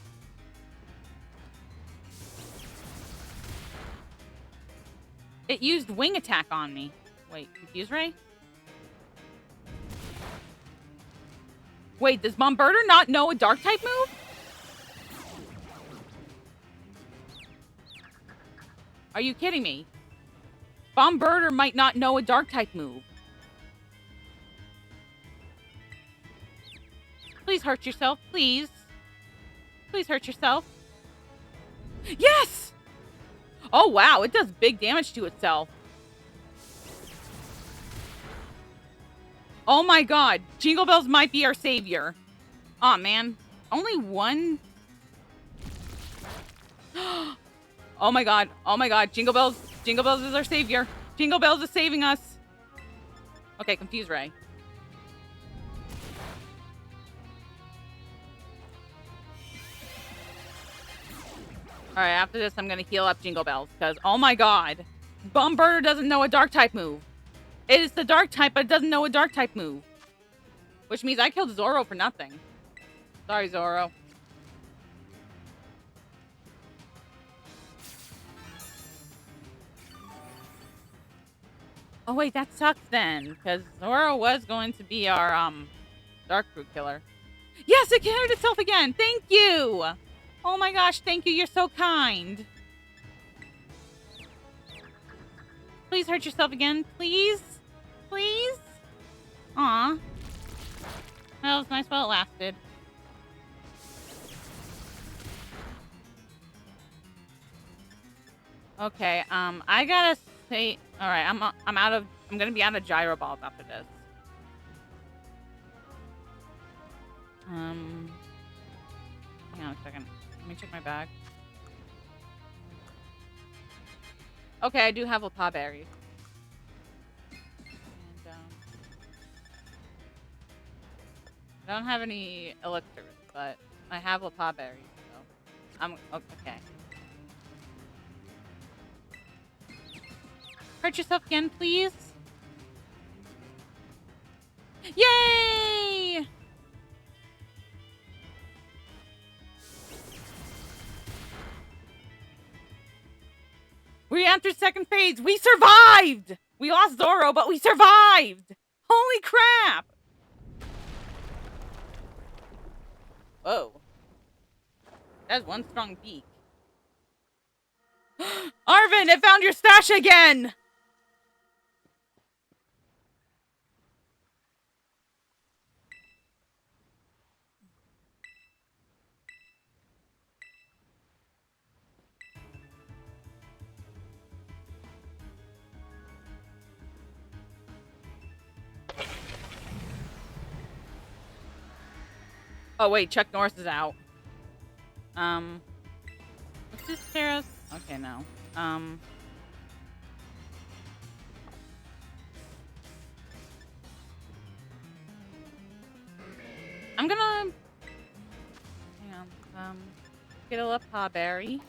It used wing attack on me. Wait, Confuse Ray? Wait, does Bomberder not know a dark type move? Are you kidding me? Bomberder might not know a dark type move. Please hurt yourself, please. Please hurt yourself. Yes! Oh, wow, it does big damage to itself. Oh my god, Jingle Bells might be our savior. Aw, man. Only one? Oh my god, Jingle Bells is our savior. Jingle Bells is saving us. Okay, Confuse Ray. Alright, after this, I'm gonna heal up Jingle Bells, because, oh my god. Bombirder doesn't know a dark type move. It is the dark type, but it doesn't know a dark type move. Which means I killed Zoro for nothing. Sorry, Zoro. Oh wait, that sucks then, because Zoro was going to be our dark fruit killer. Yes, it killed itself again. Thank you. Oh my gosh, thank you. You're so kind. Please hurt yourself again, please, please. Aw. That was nice while it lasted. Okay, I gotta say, all right, I'm gonna be out of gyro balls after this. Hang on a second. Let me check my bag. Okay, I do have Lapa berries. And, I don't have any elixirs, but I have Lapa berries, so I'm okay. Hurt yourself again, please. Yay! We entered second phase. We survived! We lost Zoro, but we survived! Holy crap! Whoa. That's one strong beak. Arvin, it found your stash again! Oh wait, Chuck Norris is out. What's this Terrace? Okay, no. I'm gonna hang on. Get a Lapa berry.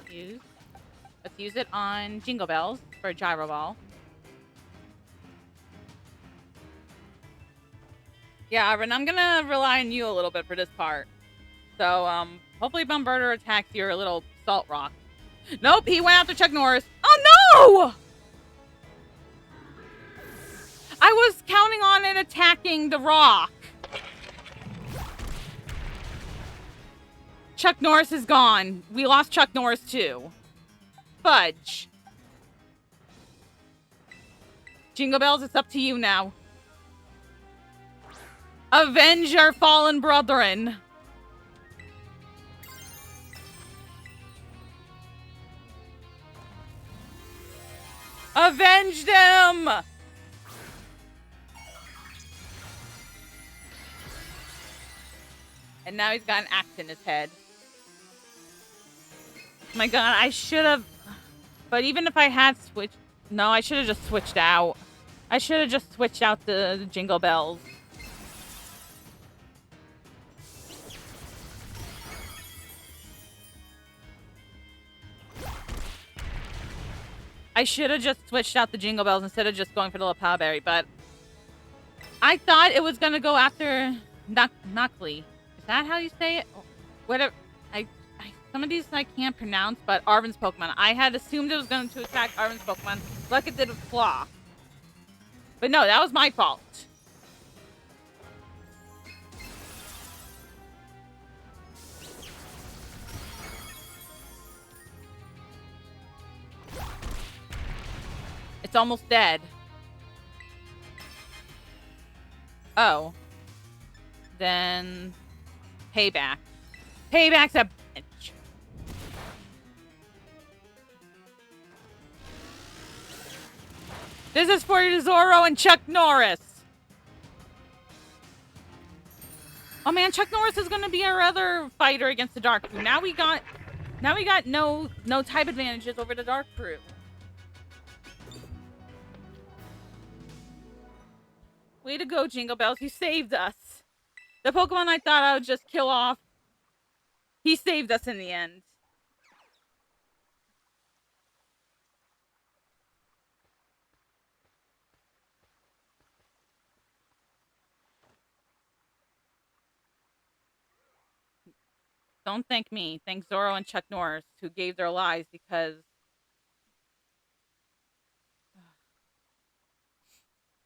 Let's use it on Jingle Bells for a gyro ball. Yeah, Arvin, I'm gonna rely on you a little bit for this part. So, hopefully Bombirder attacks your little salt rock. Nope, he went after Chuck Norris. Oh no! I was counting on it attacking the rock. Chuck Norris is gone. We lost Chuck Norris too. Fudge. Jingle Bells, it's up to you now. Avenge our fallen brethren. Avenge them! And now he's got an axe in his head. Oh my god, I should have... But even if I had switched... No, I should have just switched out. I should have just switched out the Jingle Bells. I should have just switched out the Jingle Bells instead of just going for the Lapa berry, but... I thought it was gonna go after... Knockley. Is that how you say it? Whatever. Some of these I can't pronounce, but Arvin's Pokemon. I had assumed it was going to attack Arvin's Pokemon, like it did with Claw. But no, that was my fault. It's almost dead. Oh. Then... Payback. Payback's a bitch. This is for Zoro and Chuck Norris. Oh man, Chuck Norris is gonna be our other fighter against the Dark Crew. Now we got no type advantages over the Dark Crew. Way to go, Jingle Bells. You saved us. The Pokemon I thought I would just kill off, he saved us in the end. Don't thank me. Thank Zoro and Chuck Norris, who gave their lives because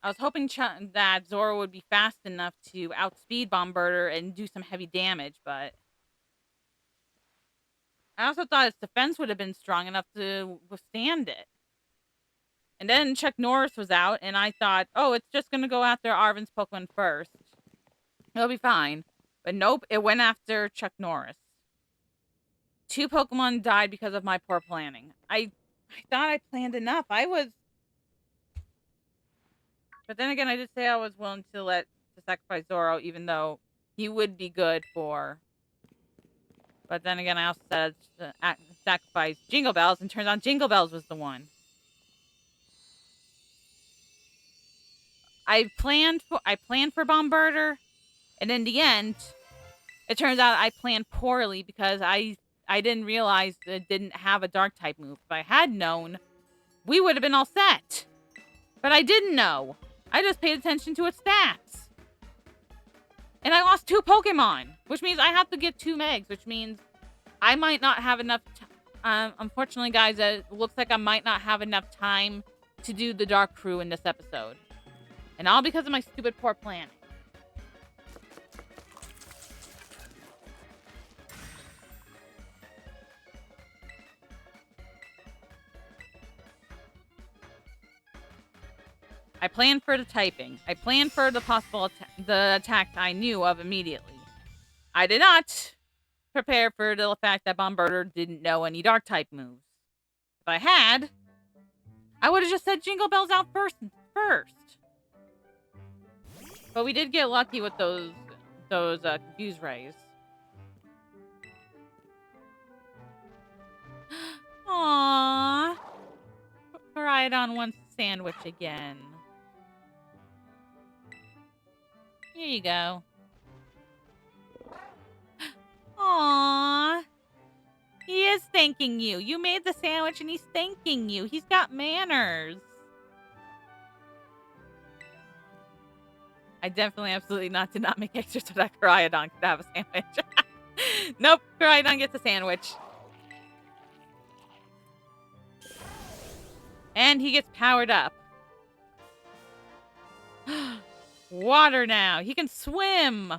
I was hoping that Zoro would be fast enough to outspeed Bomberder and do some heavy damage, but I also thought his defense would have been strong enough to withstand it. And then Chuck Norris was out, and I thought, oh, it's just going to go after Arven's Pokemon first. It'll be fine. But nope, it went after Chuck Norris. 2 Pokemon died because of my poor planning. I thought I planned enough. But then again, I did say I was willing to sacrifice Zoro, even though he would be good for. But then again, I also said sacrifice Jingle Bells, and turns out Jingle Bells was the one. I planned for Bomberder, and in the end, it turns out I planned poorly because I didn't realize that it didn't have a Dark type move. If I had known, we would have been all set. But I didn't know. I just paid attention to its stats. And I lost 2 Pokemon, which means I have to get 2 Megs, which means I might not have enough unfortunately, guys, it looks like I might not have enough time to do the Dark Crew in this episode. And all because of my stupid poor planning. I planned for the typing. I planned for the possible the attacks I knew of immediately. I did not prepare for the fact that Bomberder didn't know any Dark type moves. If I had, I would have just said Jingle Bells out first. But we did get lucky with those Confuse Rays. Aww. Koraidon wants sandwich again. Here you go. Aww. He is thanking you. You made the sandwich and he's thanking you. He's got manners. I definitely, absolutely did not make extra so that Koraidon could have a sandwich. Nope, Koraidon gets a sandwich. And he gets powered up. Water now. He can swim.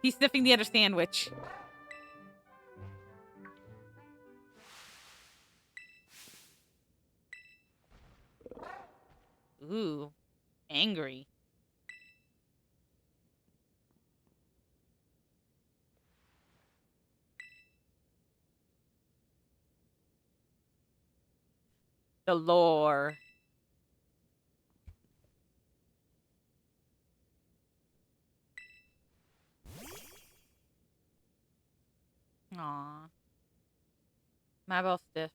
He's sniffing the other sandwich. Ooh, angry. The lore. Aww. My ball stiff.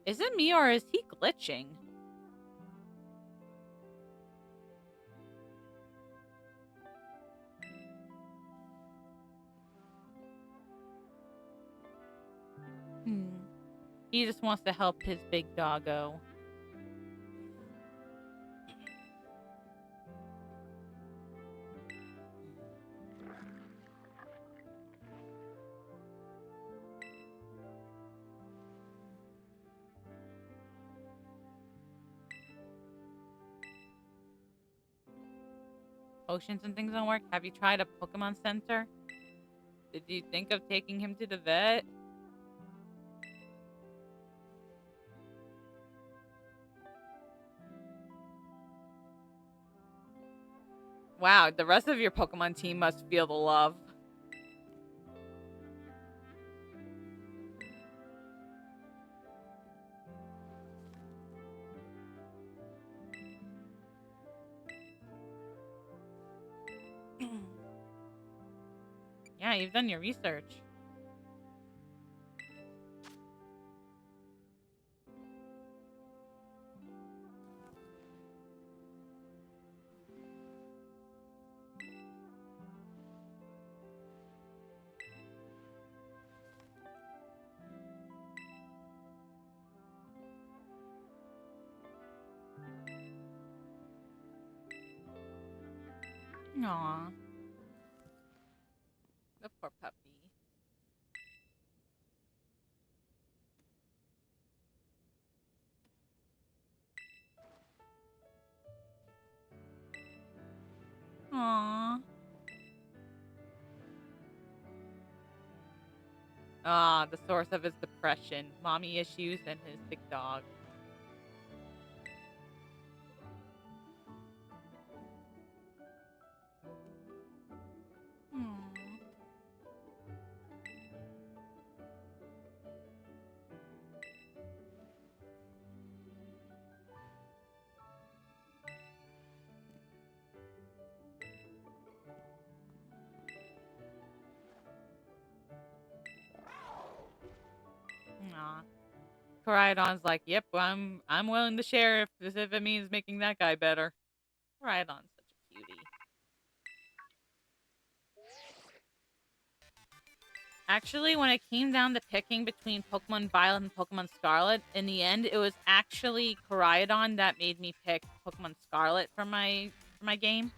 Is it me or is he glitching? He just wants to help his big doggo. Potions and things don't work. Have you tried a Pokemon Center? Did you think of taking him to the vet? Wow, the rest of your Pokemon team must feel the love. Yeah, you've done your research. Aw. The poor puppy. Aw. Ah, the source of his depression, mommy issues, and his sick dog. Hmm. Aw. Koraidon's like, yep, I'm willing to share if it means making that guy better. Koraidon's such a cutie. Actually, when it came down to picking between Pokemon Violet and Pokemon Scarlet, in the end, it was actually Koraidon that made me pick Pokemon Scarlet for my game.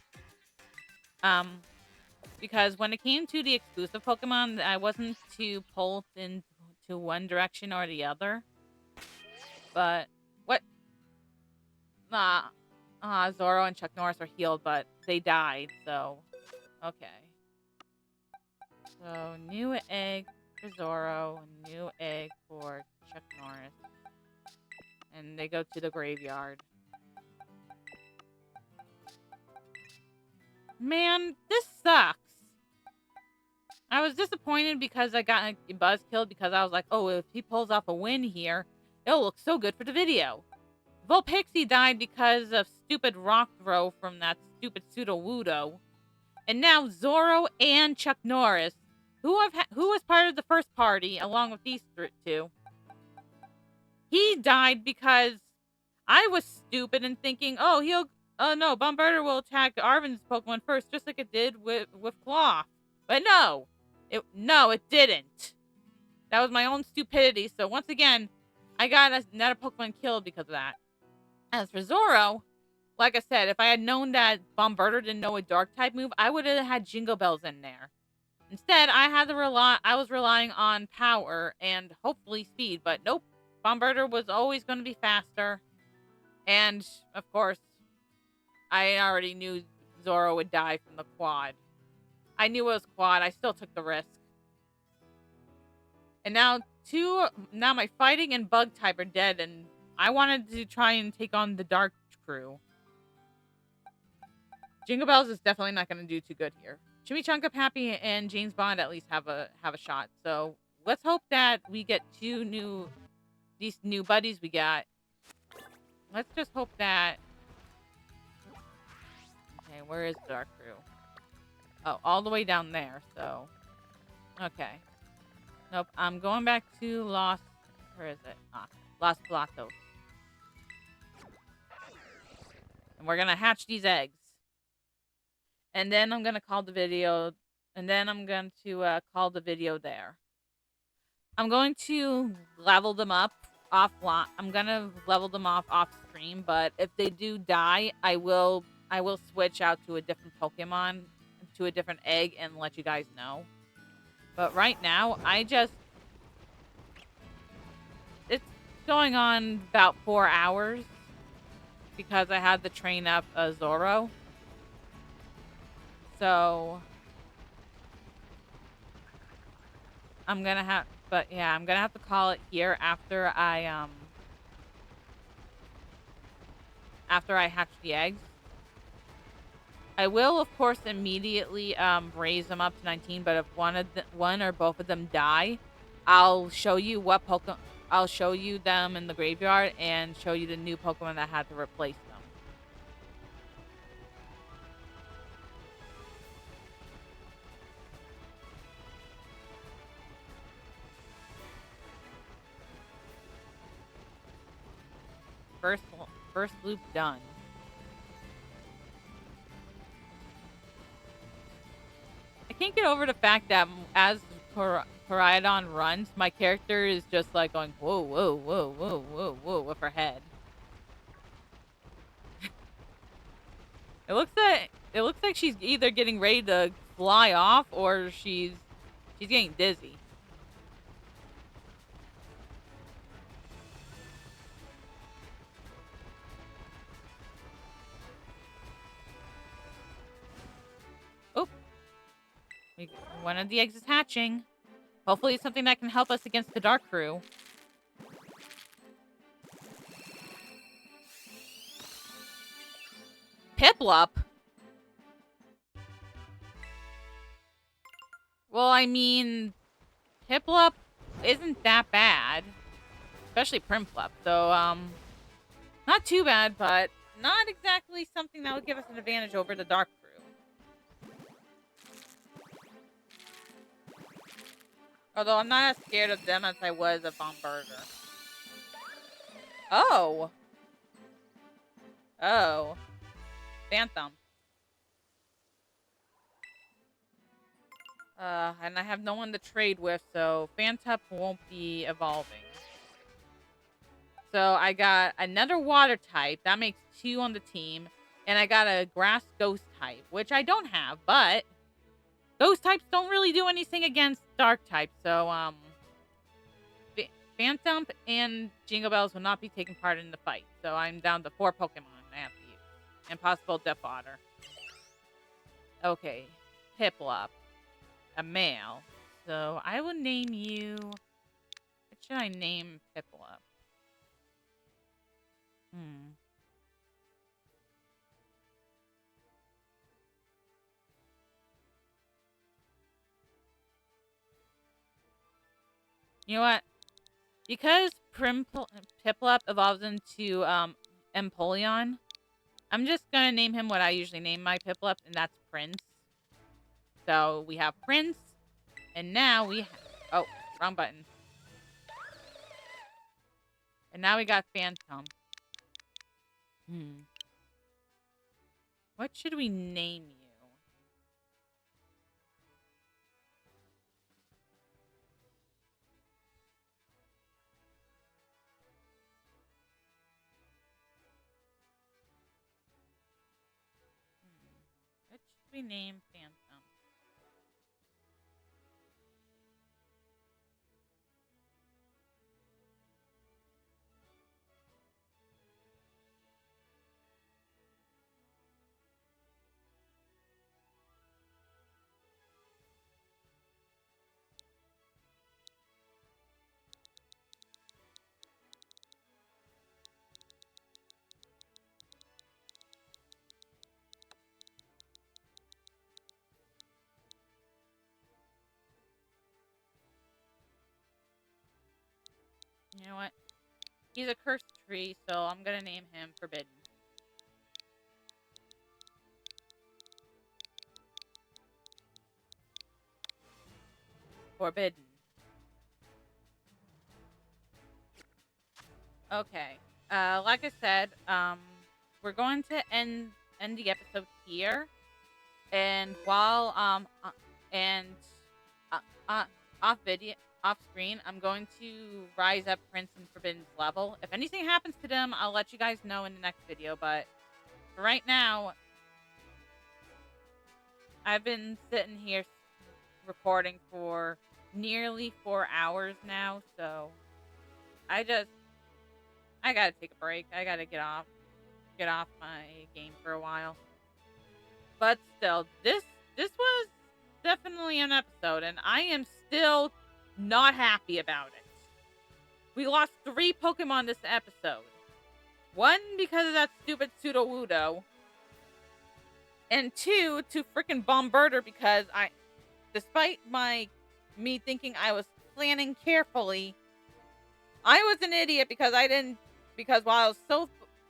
Because when it came to the exclusive Pokemon, I wasn't too pulled into one direction or the other. But what? Zoro and Chuck Norris are healed, but they died. So okay. So new egg for Zoro, new egg for Chuck Norris, and they go to the graveyard. Man, this sucks. I was disappointed because I got a Buzz killed because I was like, oh, if he pulls off a win here, it'll look so good for the video. Vulpixie died because of stupid rock throw from that stupid Sudowoodo. And now Zoro and Chuck Norris, who was part of the first party along with these two, he died because I was stupid and thinking, oh no, Bombardier will attack Arven's Pokemon first, just like it did with Claw. But no, it didn't. That was my own stupidity. So once again, I got another Pokemon killed because of that. As for Zoro, like I said, if I had known that Bombardier didn't know a Dark type move, I would have had Jingle Bells in there. Instead, I was relying on power and hopefully speed, but nope. Bombardier was always going to be faster. And, of course, I already knew Zoro would die from the quad. I knew it was quad. I still took the risk. And now my fighting and bug type are dead, and I wanted to try and take on the Dark crew. Jingle Bells is definitely not going to do too good here. Chimichanga Pappy and James Bond at least have a shot. So let's hope that we get these new buddies we got. Let's just hope that. Okay, where is Dark Crew? Oh, all the way down there. So, okay. Nope, I'm going back to Los. Where is it? Los Platos. And we're gonna hatch these eggs. And then I'm gonna call the video. And then I'm going to call the video there. I'm going to level them up offline. I'm gonna level them off stream, but if they do die, I will switch out to a different Pokemon, to a different egg, and let you guys know. But right now, it's going on about 4 hours because I had to train up a Zoro. So I'm gonna have to call it here after I hatch the eggs. I will, of course, immediately raise them up to 19. But if one or both of them die, I'll show you I'll show you them in the graveyard and show you the new Pokemon that had to replace them. First loop done. I can't get over the fact that as Koraidon runs, my character is just like going whoa, whoa, whoa, whoa, whoa, whoa with her head. It It looks like she's either getting ready to fly off or she's getting dizzy. Oh, one of the eggs is hatching. Hopefully it's something that can help us against the Dark Crew. Piplup? Well, I mean, Piplup isn't that bad. Especially Primplup. So, not too bad, but not exactly something that would give us an advantage over the Dark Crew. Although I'm not as scared of them as I was of Bomberger. Oh. Oh. Phantom. And I have no one to trade with, so Phantom won't be evolving. So I got another water type. That makes 2 on the team. And I got a grass ghost type, which I don't have, but ghost types don't really do anything against dark types. So, Phantom and Jingle Bells will not be taking part in the fight. So I'm down to 4 Pokemon I have to use. And possible Death Water. Okay. Piplup. A male. So I will name you... What should I name Piplup? You know what? Because Piplup evolves into Empoleon, I'm just gonna name him what I usually name my Piplup, and that's Prince. So we have Prince, and now we oh, wrong button. And now we got Phantom. What should we name you? What should we name Phantom? You know what? He's a cursed tree, so I'm gonna name him Forbidden. Forbidden. Okay. Like I said, we're going to end the episode here. And while and uh, uh, off screen, I'm going to rise up Prince and Forbidden's level. If anything happens to them, I'll let you guys know in the next video. But for right now, I've been sitting here recording for nearly 4 hours now, so I gotta take a break. I gotta get off my game for a while. But still, this was definitely an episode, and I am still not happy about it. We lost 3 Pokemon this episode. 1 because of that stupid Sudowoodo, and 2 to freaking Bomberder because despite me thinking I was planning carefully, I was an idiot because while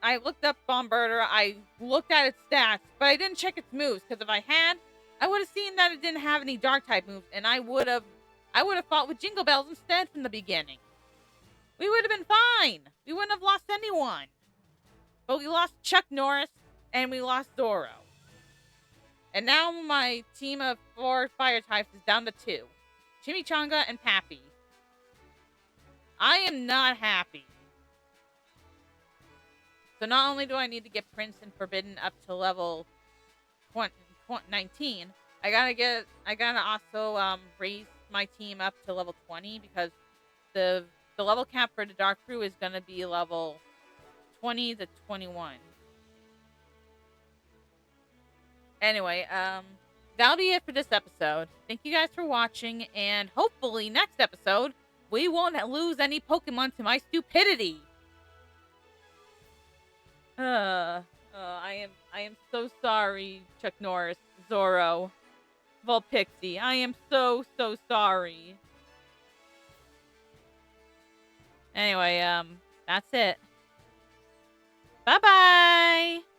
I looked up Bomberder, I looked at its stats, but I didn't check its moves, because if I had, I would have seen that it didn't have any dark type moves, and I would have fought with Jingle Bells instead from the beginning. We would have been fine. We wouldn't have lost anyone. But we lost Chuck Norris, and we lost Zoro. And now my team of 4 fire types is down to 2. Chimichanga and Pappy. I am not happy. So not only do I need to get Prince and Forbidden up to level 19. I gotta also raise my team up to level 20 because the level cap for the Dark Crew is gonna be level 20 to 21. Anyway, that'll be it for this episode. Thank you guys for watching, and hopefully next episode we won't lose any Pokemon to my stupidity. I am so sorry, Chuck Norris, Zoro, Volpixie. I am so sorry. Anyway, that's it. Bye bye.